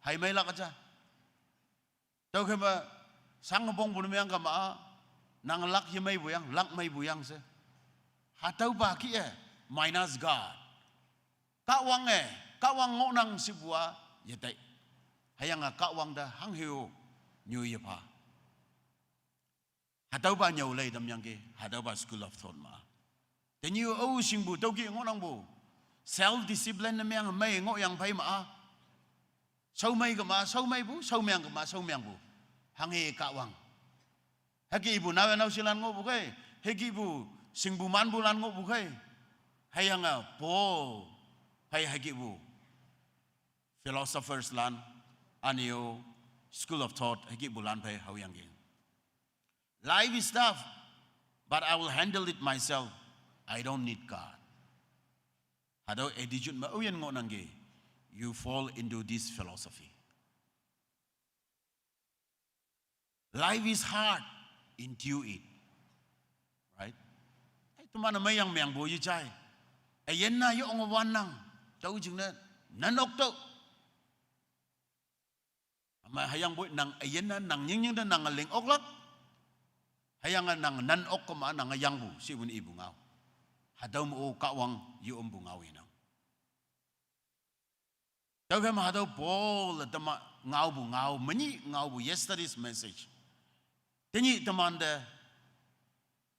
Hai mai luck aja. Tahu ke ba sang bong bu myang kama nang luck ye mai buyang luck mai buyang se hatau ba ki minus God kawang ngok nang sibua ye tai hayang kawang da hang hiu nyu ye pa hatau ba nyau lai dam yang ke hatau ba school of thought ma then you sing bu tau ki ngok nang bu self discipline na myang mai ngok yang pai ma sau mai kama sau mai bu sau myang kama sau myang bu hang he kawang hagi ibu nawe nau silan ngo bukai hagi ibu sing bu man bulan ngo bukai hayang po hay hagi ibu philosophers lan anio school of thought heki bulan phe how yang gen. Life is tough, but I will handle it myself. I don't need God. Hado attitude ma uyan ngo nange, you fall into this philosophy. Life is hard, endure it. Right? Ito man mayang mayang boyu chai. Ayen na yo ong wanang. Tau jing na nanok to. Ama hayang boy nang ayen na nang nying da nang ling oklak. Hayang nang nan ok ko ma nang ayang bu si bun ibu ngau. Hadaw mo kawang yu bu ngau inang. Tau ka ma hadaw Paul tama ngau bu ngau mani ngau bu yesterday's message. Then tamanda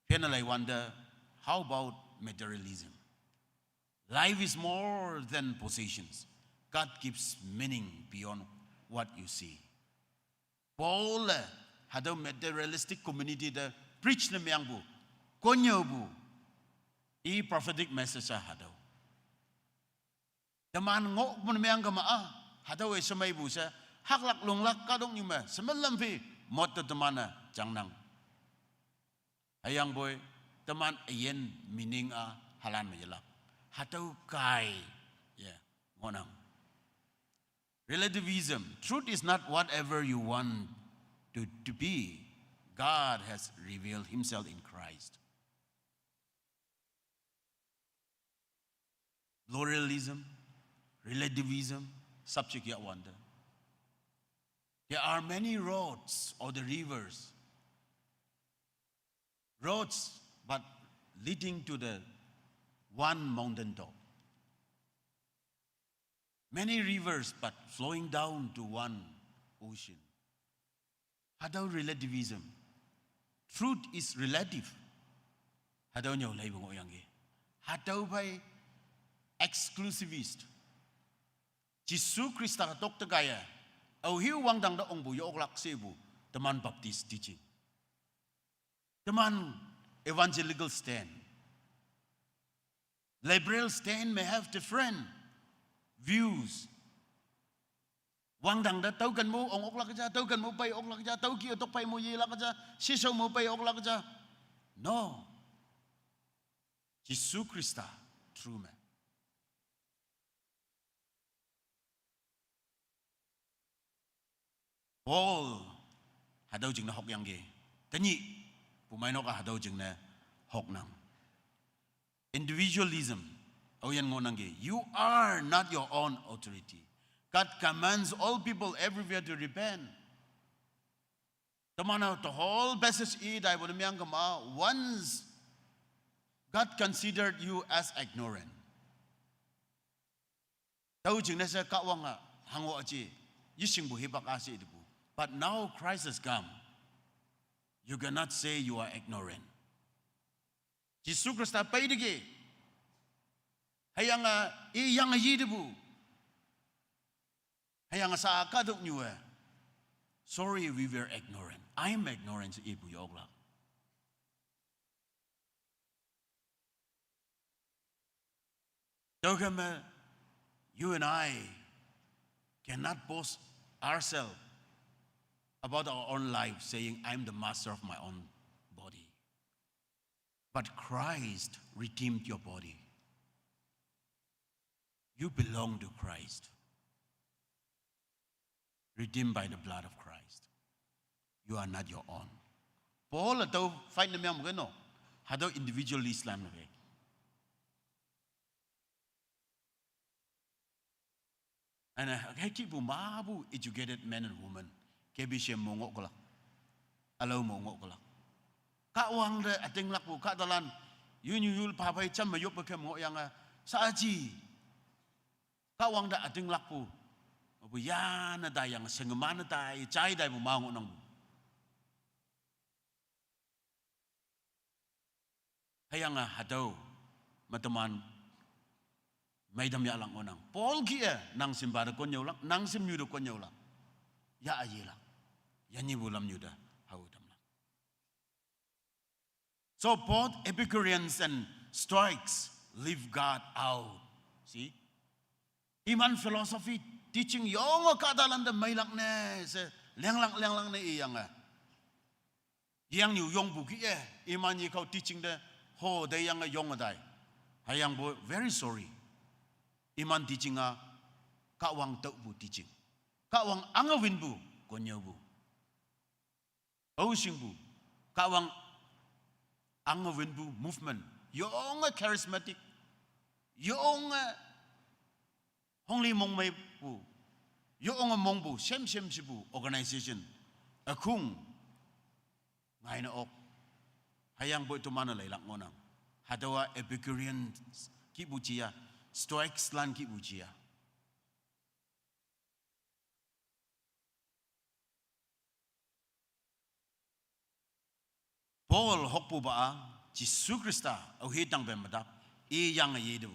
penalay wonder, how about materialism? Life is more than possessions. God gives meaning beyond what you see. Paul had a materialistic community that preached the myangbu, konyabu, e prophetic message hadaw. The man ngok mun myangama hadaw e samay busa haklak lunglak kadong yuma semalam fi mot the mana jangnang. Hayang boy, teman ayen meaning halan mayalak. Hatau kai, yeah, ngonang. Relativism. Truth is not whatever you want to be. God has revealed Himself in Christ. Pluralism, relativism, subject ya wonder. There are many roads or the rivers. Roads, but leading to the one mountain top. Many rivers, but flowing down to one ocean. Hadaw relativism. Truth is relative. Hadaw nyo lay bungo yang hadaw bay exclusivist. Jisu Krista katok tagaya. Au hiu wang dang da ong buyo oklak sebu. Teman Baptist teaching. Teman evangelical stand. Liberal stand may have different views. Wang dang da tau kan mo ong oklak ja, tau kan mo pay oklak ja, tau ki otok pay mo yela ka ja, siso mo pay oklak ja. No. Jisu Krista true man. Paul hadaw jing na hok yang ge. Tanyi pumaino ka hadaw jing na hok nang. Individualism. O yan ngo nang ge. You are not your own authority. God commands all people everywhere to repent. Tamana the whole passage dai bo myang kama once God considered you as ignorant. Tau jing na sa kawang hango achi yising bu hibak asi ibu. But now Christ has come. You cannot say you are ignorant. Jisu Krista pay dige. Hayang iyang yidebu. Hayang sa akadok niyo. Sorry we were ignorant. I am ignorant sa ibu yogla. Dogama, you and I cannot boast ourselves about our own life, saying, I'm the master of my own body. But Christ redeemed your body. You belong to Christ. Redeemed by the blood of Christ. You are not your own. Paul ataw fight na miyang mga no. Hadaw individualist lang na kay. And kay kipu mabu educated men and women. KBCM mongok ko lang. Alaw mongok ko lang. Kawang de ating lakpo kadalan yun yul papay cham mayop ke mo yang sa aji. Kawang da ating lakpo. Opo yan na dayang sengemana tay chay day mo mango nang. Kaya nga hadaw mataman may damya lang onang. Paul kia nang simbara konyaw lang, nang simnyudo konyaw lang. Ya ayi lang. Yanyi bulam yuda haudam lang. So both Epicureans and Stoics leave God out. See? Iman philosophy teaching yong ka dalan de mai lak ne se leng lang ne yang a yang niu yong bu ki e iman yi kau teaching de ho de yang a yong a dai hayang bo very sorry iman teaching a ka wang tau bu teaching ka wang anga win bu ko nyau bu au sing bu ka wang anga win bu movement yong a charismatic yong a hong li mong mai bu yong a mong bu sem si bu organization a kung ngai na ok hayang boy to mana lai lak ngonang hadawa Epicurean ki bu chia Stoics lan ki bu chia Paul hokpu ba Jisu Krista au hitang be madap e yang ye du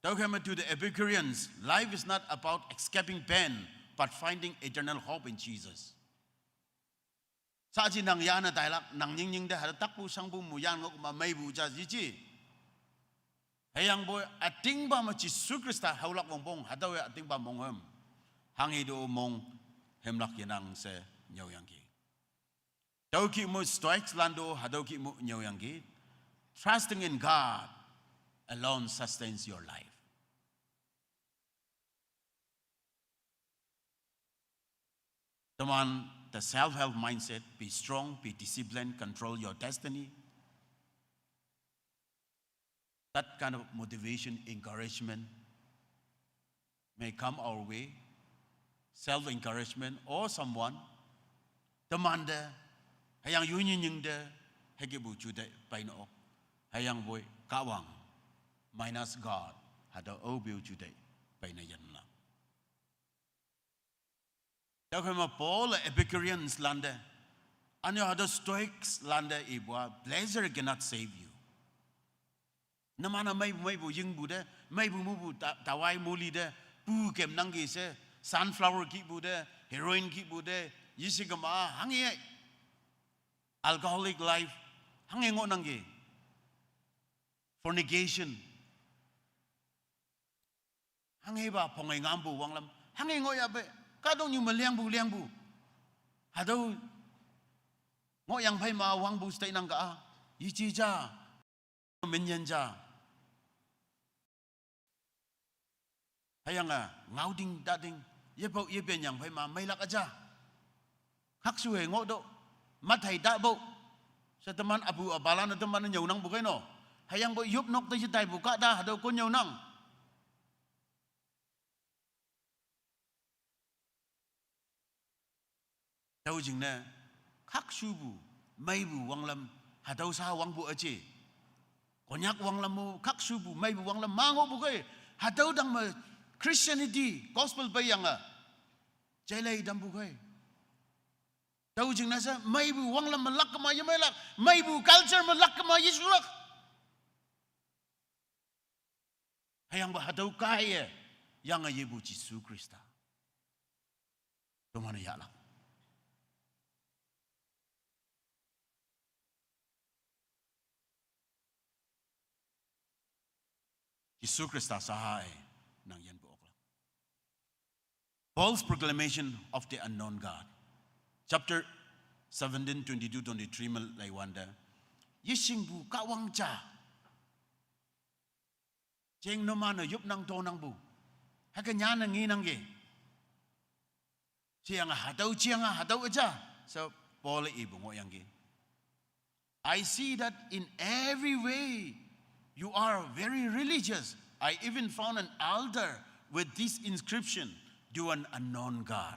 Talking to the Epicureans, life is not about escaping pain, but finding eternal hope in Jesus. Sa chi nang ya na dai lak nang ning ning de ha tak pu sang bu mu yang ngok ma mai bu cha ji chi. Hayang boy ating ba ma Jisu Krista haulak wong bong hadaw ya ating ba mong hem. Hang hi do mong hem lak yanang se nyau yang ki. Daw ki mo Stoics lando hadaw ki mo nyau yang ki. Trusting in God alone sustains your life. The self-help mindset, be strong, be disciplined, control your destiny. That kind of motivation, encouragement may come our way. Self-encouragement or someone. Demand hayang yun yung de hegebu chude paino hayang boy kawang minus God hada obiu chude paina yan lang. Kaya Paul Epicureans lande, ano hada Stoics lande ibwa pleasure cannot save you. Namana may bu yung bude, may bu mubu tawai muli de, pu kem nangi se, sunflower ki bude, heroin ki bude, yisigama hangi alcoholic life, hangi ngo nangi, fornication, hangi ba pongai ngambu wanglam, hangi ngo ya be. Kadong yung liang bu hadaw ngo yang phai ma wang bu stay nang ka yi chi cha minyan cha hayang ngau ding da ding ye pau ye ben yang phai ma mai lak aja hak su he ngo do mat thai da bo sa teman abu abalan teman nyau nang bu kai no hayang bo yup nok te tai bu ka da hadaw ko nyau nang Đâu chừng nè khắc su bu may bu wang lam hà đâu sao wang bu ở chi Konyak wang lam mu khắc su bu may bu wang lam mango bu cái hà đâu đang mà Christianity gospel bay yang chạy lại đâm bu cái đâu chừng nè sa may bu wang lam mà lắc mà như may lắc may bu culture mà lắc mà như lắc hay yang hà đâu cái yang ye bu Jisu Krista tu mana ya lak Jisu Krista sahai nang yan buok lang. Paul's proclamation of the unknown God. Chapter 17, 22, 23 malay wanda. Yishing bu kawang cha. Cheng no man yup nang to nang bu. Hakanya nang nginang ge. Chiang hadaw aja. So Paul ibungo yang ge. I see that in every way you are very religious. I even found an altar with this inscription, to an unknown God.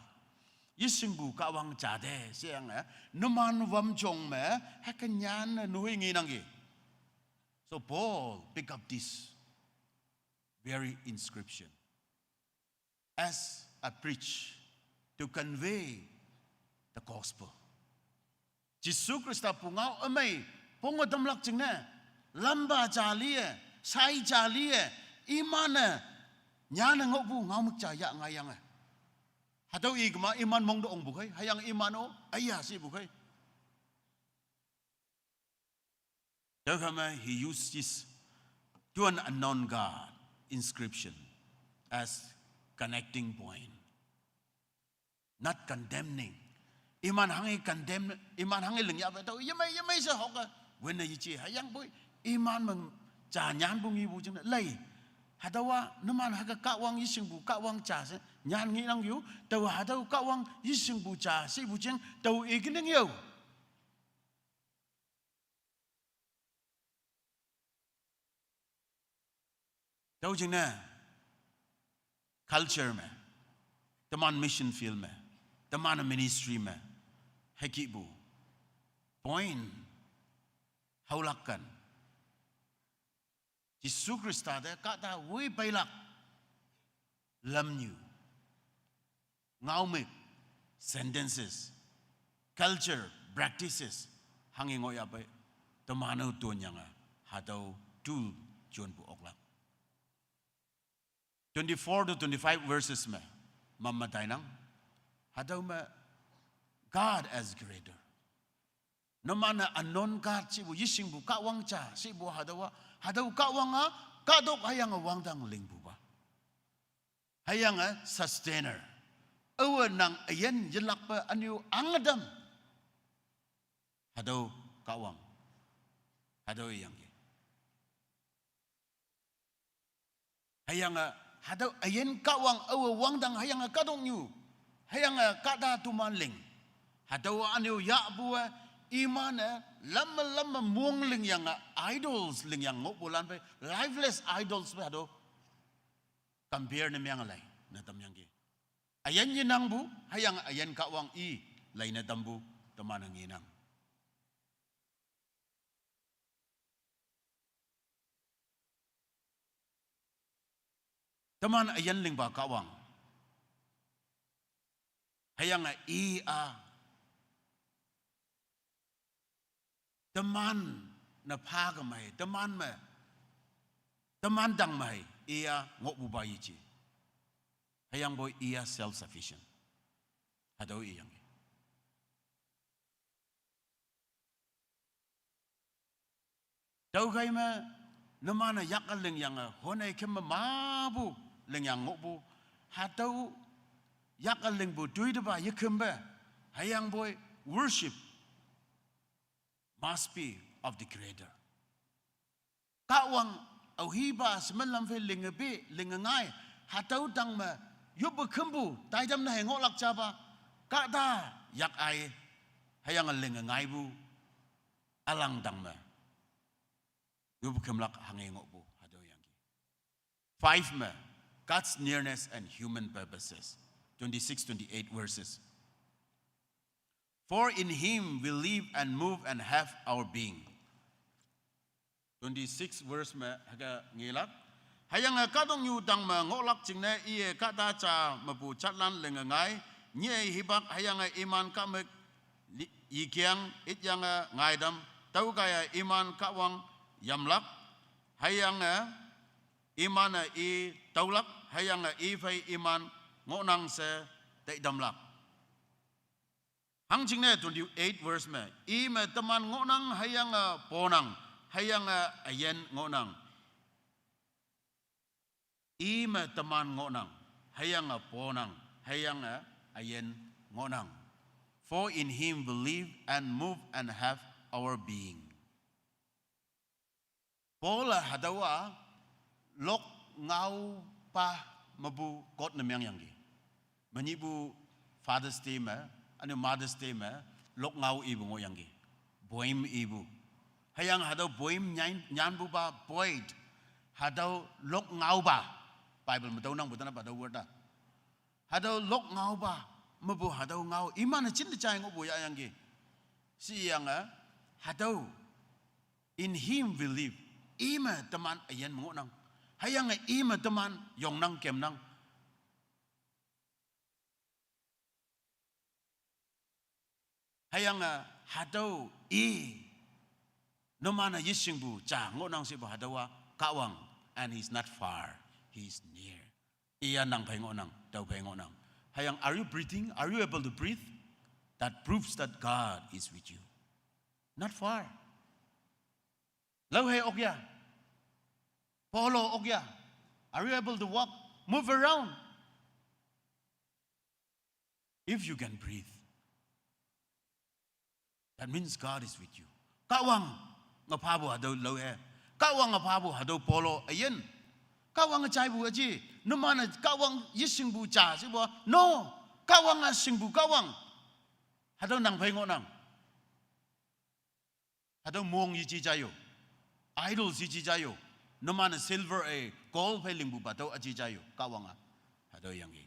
Yisingbu kawang chade siyang numan wam chong me hakanyan nuhingi nangi. So Paul picked up this very inscription as a preach to convey the gospel. Jisu Krista pungao amay pungodam lak ching na lamba chalie sai chalie imana nyana ngok bu ngau mak cha ya ngai yang hadaw igma iman mong doong bukai hayang imano aya si bukai Dagama he used this to an unknown God inscription as connecting point. Not condemning. Iman hangi condemn, iman hangi leng ya ba tau yamai sa hoka when na yichi hayang boy iman mang cha nyan bung yi bu jeng lei hadawa naman haga kawang yising bu kawang cha se nyan ngi nang yu tau hadaw kawang yising bu cha si bu jeng tau igining yo. Tau jeng na culture me, teman mission field me, teman ministry me, hakibu, point, haulakan. Yesus Kristus ada kata wei bailak, lam new, ngaumik, sentences, culture, practices, hanging oya bay, temanu tuanyanga, hadau tool John bu oklak. 24 to 25 verses me, mamatay nang, hadaw me, God as greater. Naman na unknown God si bu yising bu kawang cha si bu hadaw kawang ha kadok hayang awang dang ling bu ba. Hayang sustainer. Awan nang ayan jelak pa anyo angadam. Hadaw kawang. Hadaw iyang ki. Hayang hadaw ayan kawang awang dang hayang kadong nyu. Hayang kada tumanling. Hadaw anyo ya bu iman lama muang ling yang idols ling yang ngopulan pe lifeless idols pe hado compare na yang alay na tam yang ki ayan yinang bu hayang ayan kawang I lay na tambu tamanang yinang taman ayan ling ba kawang hayang I teman na paga mai, teman dang mai, ia ngok bubayi ci. Hayang boy ia self-sufficient. Hadaw iyang. Daw kay ma namana yakal leng yang honay kem mabu leng yang ngok bu. Hadaw yakal leng bu duy ba yakem ba. Hayang boy worship must be of the Creator. Kawang au hiba semalam fe lingabe lingangai hatau tang ma yubu kembu tajam na hengok lak jaba kada yak ai hayang lingangai bu alang tang ma yubu kemlak hangengok bu hadau yang ki 5 ma God's nearness and human purposes 26-28 verses. For in him we live and move and have our being. 26 verse me haga ngilak. Hayang kadong yu dang ma ngolak jingne iye kata cha mabu chatlan lengangai nye hibak hayang iman ka me yikyang ityang ngaidam tau kaya iman kawang yamlak hayang iman I taulak hayang I fai iman ngonang se taidamlak. Hang jingne 28 verse me I me teman ngonang hayang ponang hayang ayen ngonang I me teman ngonang hayang ponang hayang ayen ngonang. For in him we live and move and have our being. Pola hadawa lok ngau pa mabu kot na myang yangi manibu Father's Day me ano Mother's Day me lok ngau ibu ngo yangi boim ibu hayang hadaw boim nyan bu ba boyd hadaw lok ngau ba Bible madaw nang buta na ba daw word na hadaw lok ngau ba mabu hadaw ngau iman na chinda chay ngo bu ya yangi siyang hadaw in him we live ima teman ayan mo nang hayang ima teman yong nang kem nang hayang hadaw no mana yising bu cha ngonang si bu hadawa kawang and he's not far, he's near. Iya nang pai ngonang daw pai ngonang hayang are you breathing, are you able to breathe? That proves that God is with you, not far. Lau hay okya polo okya, are you able to walk, move around? If you can breathe, that means God is with you. Kawang ngapabu hado loe. Kawang ngapabu hado polo ayen. Kawang ngachaibu aji. Numana kawang yisingbu cha sibo. No. Kawang asingbu kawang. Hado nang pengo nang. Hado muong yiji jayo. Idols yiji jayo. Numana silver a gold pelingbu bato aji jayo. Kawang hado yangi.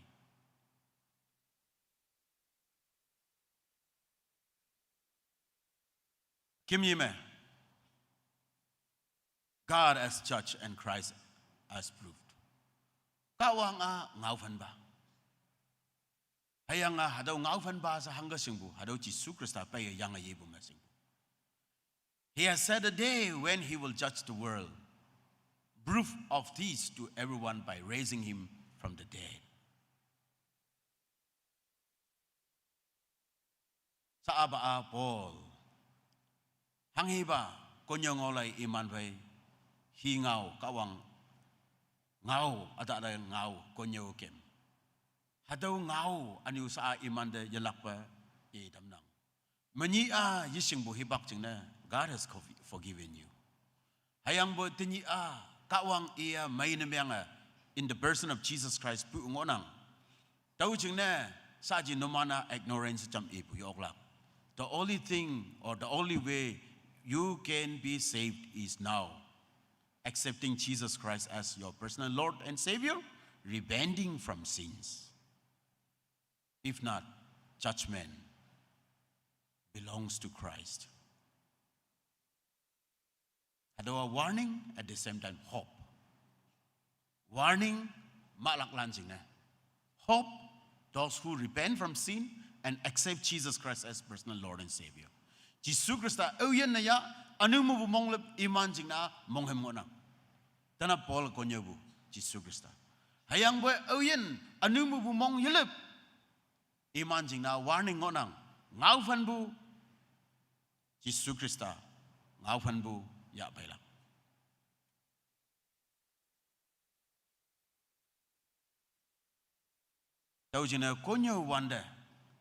Kim Yime, God as judge and Christ as proved. Kawang ngau fan ba. Hayang hadaw ngau fan ba sa hangga singbu, hadaw Jisu Krista pa yang yebu masing. He has said a day when he will judge the world. Proof of this to everyone by raising him from the dead. Sa aba Paul. Hangiba konyong olay iman bay hingau kawang ngau ada ngau konyo kem. Hadaw ngau anu sa iman de yalakpa I damnang. Mani yising bu hibak jingna God has forgiven you. Hayang bo tinyi kawang iya may namyanga in the person of Jesus Christ pu ngonang. Tau jingna sa ji nomana ignorance jam ibu yoklak. The only thing or the only way you can be saved is now accepting Jesus Christ as your personal Lord and Savior, repenting from sins. If not, judgment belongs to Christ. Ado a warning, at the same time, hope. Warning, malak lansing na. Hope, those who repent from sin and accept Jesus Christ as personal Lord and Savior. Jisu Krista oyen na ya anu mo bumonglep iman jing na monghem mo na. Tana Paul konyo bu Jisu Krista. Hayang boy oyen anu mo bumong yelep iman jing na warning ngo nang ngau fan bu Jisu Krista ngau fan bu ya bailak. Tau jina konyo wanda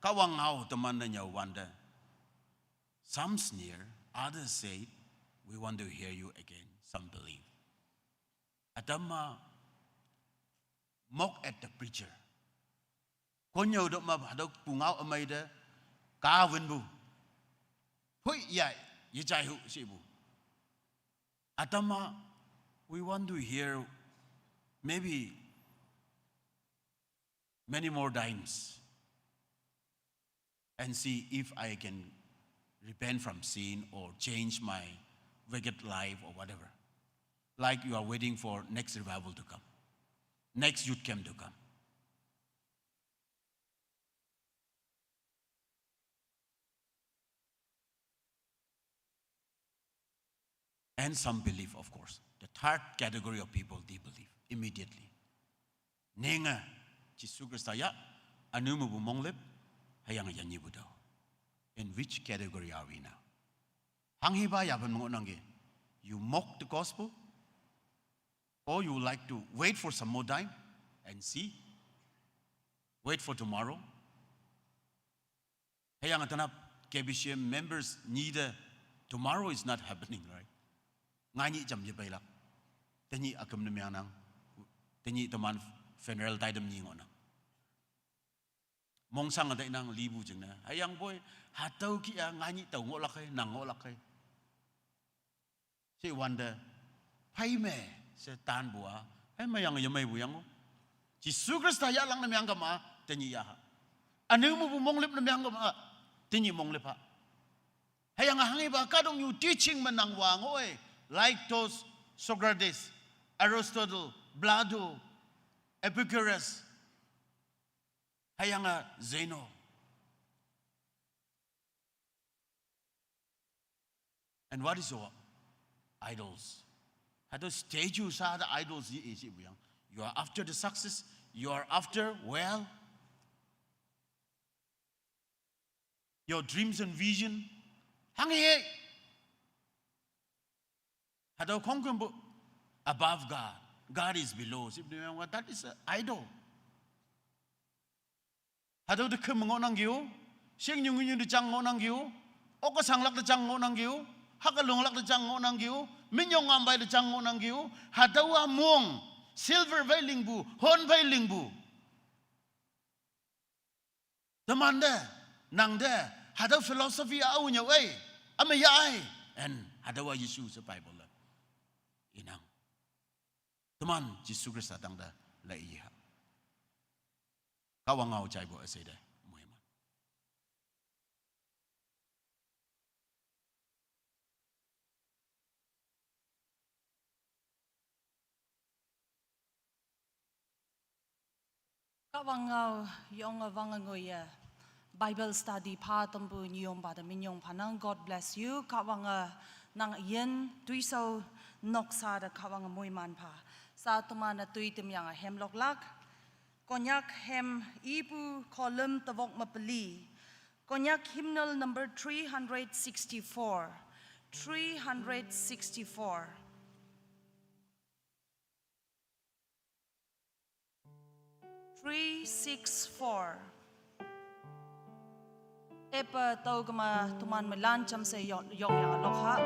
kawang ngau teman na wanda. Some sneer, others say, we want to hear you again. Some believe. Atama mock at the preacher. Konyo dok ma hadok pungau amay de kawin bu. Hui ya yijay hu sibu. Atama we want to hear maybe many more times and see if I can repent from sin or change my wicked life or whatever. Like you are waiting for next revival to come, next youth camp to come. And some believe, of course. The third category of people, they believe immediately. Nenga, Jisu Krista ya, anu mo bumonglip, hayang yanyi budaw. In which category are we now? Hanghiba yaban mo nangi. You mock the gospel, or you like to wait for some more time and see. Wait for tomorrow. Hayang atanap KBCM members need tomorrow is not happening, right? Ngani jam jibailak. Tanyi akam namyanang. Tanyi taman funeral taidam ningonang. Mong sang ada nang libu jeng na. Hayang boy hatau ki ngani tau ngolakay nang ngolakay. Si wanda pai me se tan bua. Ay mayang yamay buyang. Jisu Krista ya lang namyang kama tanyi ya. Anu mo bumonglip namyang kama tanyi monglip ha. Hayang hangi ba kadong you teaching manang wangoy like those Socrates, Aristotle, Plato, Epicurus. Hayang Zeno. And what is your idols? How those statues are the idols? You are after the success. You are after, well, your dreams and vision. Hangi Hado kongkumbu above God. God is below. That is an idol. hado de kem ngo nang giu siang nyung nyung de chang ngo nang giu oko sang lak de chang ngo nang giu hakalung lak de chang ngo nang giu minyong ambai de chang ngo nang giu hado among silver vai ling bu hon vai ling bu teman de nang de hado philosophy au nyau ai amaya ai and hado wa Yesu se Bible la inang teman Yesu Kristus dang da la iya kawang ngau chai bo ase de muhiman Kawangau yong wangangoya Bible study pa tambu nyom ba da minyong panang. God bless you. Kawanga nang yen tuiso noksa da kawanga muiman pa. Sa tumana tuitim yang hemlok lak. Konyak hem ibu kolum tavok mapeli. Konyak hymnal number 364. 364. Epa tau kama tuman melan cham se yong yang lokha.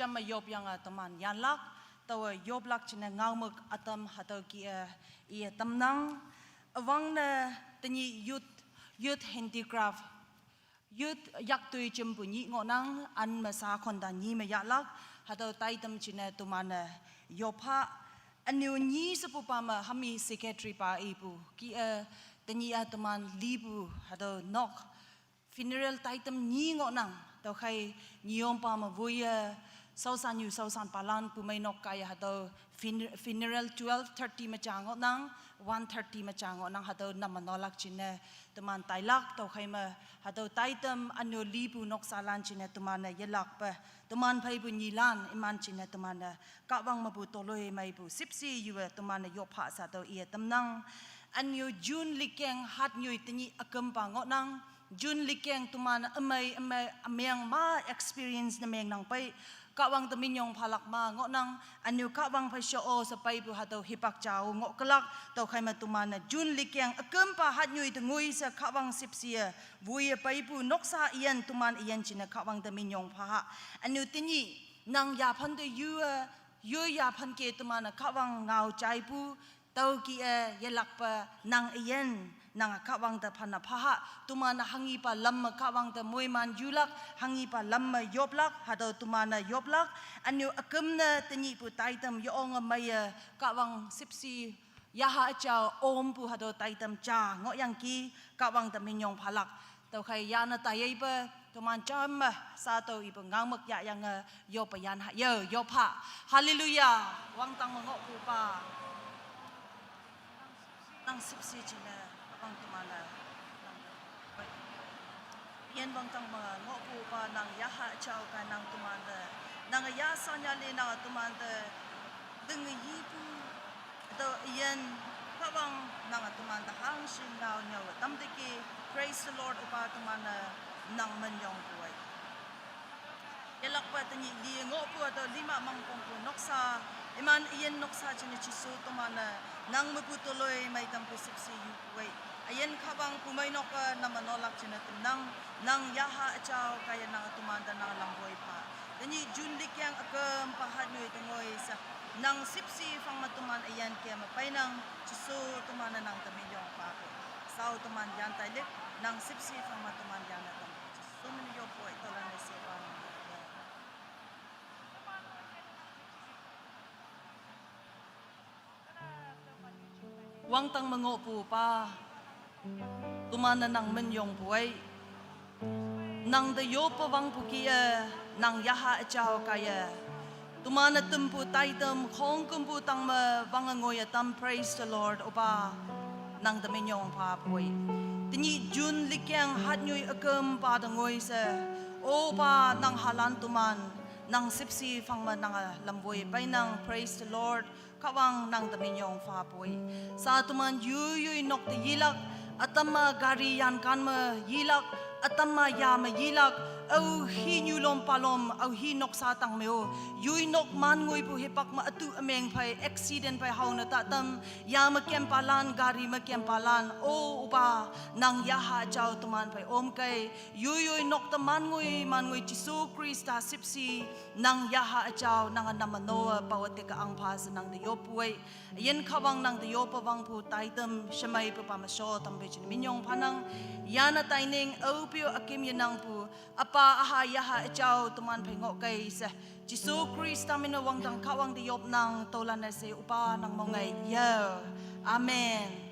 Jama yob yang teman yanlak tawa yoblak cina ngaumuk atam hatau kia ia tamnang awang na tanyi youth handicraft youth yak tui cembunyi ngonang an masa kondan nyi me yaklak hatau taitam cina tumana yopha อันนี้สปุปามาฮามีเซเคทรีปาอีปูกีตันยีตุมันลีบูฮัดนอกฟินเรลไตตัมนี้งอนังตัวใครนิยมปามาวุยสาวสันอยู่สาวสันปาลันปูไม่นกกายฮัดฟินเรล12:30มาจางอนัง1:30มาจางอนังฮัดนำมันนอลักจินเนตุมันไตลักตัวใครมาฮัดไตตัมอันโยลีบูนกสาลันจินเนตุมันยลักเปตุมันไพบุญีลันอิมันจินเนตุมันกะวังมาบูโตโลยไม่บู14อยู่ตุมันยกผาสาตัวเอียตำนังอันโยจุนลิเกงฮัดโยตันยีอักมปังอนังจุนลิเกงตุมันอเมยงมา experience นเมงนังไปกะวังตะมินยงพลักมางอนังอันอยู่กะวังพะโชโอสไปบุหะโตฮิปักจาวงอกลักโตไขมาตุมันจุนลิเกงอกึมปะหัดยุยตะงุยสะกะวัง14วุยไปบุนกซาเอียนตุมันเอียนจินะกะวังตะมินยงพะหะอันอยู่ตินี่นางยาพันตะยูยาพันเกตุมันกะวังงาวใจปูเตากียลักปะนางเอียนนางกะวังตะพันพะหะตุมันหังีปะลัมกะวังตะมวยมันยูลักหังีปะลัมยบลักหะโตตุมันยบลักอันอยู่อกึมนะตะนี่ปูไตตัมยองมายกะวัง14ยาหะเจ้าโอมปูหะโตไตตัมจางอยังกีกะวังตะมินยงพลักเตาใครยานะตายปะตุมันจอมซาโตอีปงางมึกยะยังยบปะยันหะยบะฮาเลลูยาวังตังมงอปูปานัง14จินะบางตุมันยันบางตังมางอปูปานางยาหะเจ้ากันนางตุมันนางยาสัญญาเลนางตุมันดึงยีปูตัวยันพระบางนางตุมันหังชิงนาวเนียวตั้มตะกี้ praise the Lord อุปาตุมันนางมันยองป่วยยลักปัตนีดีงอปูตัวลิมามังปงปูนกซาอิมันยันนกซาจินชิสุตุมันนางมุปุตลอยไม่ตั้มปู14อยู่ป่วยยันข้าบังปูไม่นกนำมันนอลักจินตุนางยาหะเจ้าใครนางตุมันนางลำบวยพาแต่นี่จุนลิกยังกมปะหัดหน่วยตงอยสะนาง14ฟังมาตุมันยันเกี่ยมาไปนางชิสุตุมันนางตะมิยองปาไปสาวตุมันยันไตเล็กนาง14ฟังมาตุมันยันนะตัมชิสุมันยกป่วยตอนนั้นเสียบ้างวังตังมงอปูปาตุมันนางมันยองป่วยนางตะโยปวังปุกีนางยาหะเจ้ากายตุมันตุมปูไตตัมของกุมปูตังมาวังงอยตัม praise the Lord โอปานางตะมิยองพาป่วยทีนี้จุนลิกยังหัดยุยอกมปาดงอยเสโอปานางฮาลันตุมันนาง14ฟังมานางลำบวยไปนาง praise the Lord ขวังนางตะมิยองพาป่วยสาตุมันยุยนกตะยีลักอัตมาการียันกันมายีลักอัตมายามายีลักเอาฮีนูลมปาลมเอาฮีนกซาตังเมโอยุยนกมันงวยผู้เฮปักมาอตุอเมงไปอุบิเหตุไปเฮานะตะตัมยามาเกมปาลานการีมาเกมปาลานโออุปานางยาหาเจ้าตุมันไปอมไกยุยนกตะมันงวยจิสูคริสตา14นางยาหาเจ้านางนามโนปาวติกะอังพาสนางตะโยป่วยยันขวังนางตะโยปวังผู้ไตตัมชมัยปปามโชตัมเปจินมิยองพานังยานะไตเนงเอาเปียวอากิมยนังผู้อปาอาหายาหาเจ้าตุมันเพงอกไกเสจิสูคริสตามินวังดังขวังตะยบนางโตลันเสอุปานางมองไงเยออาเมน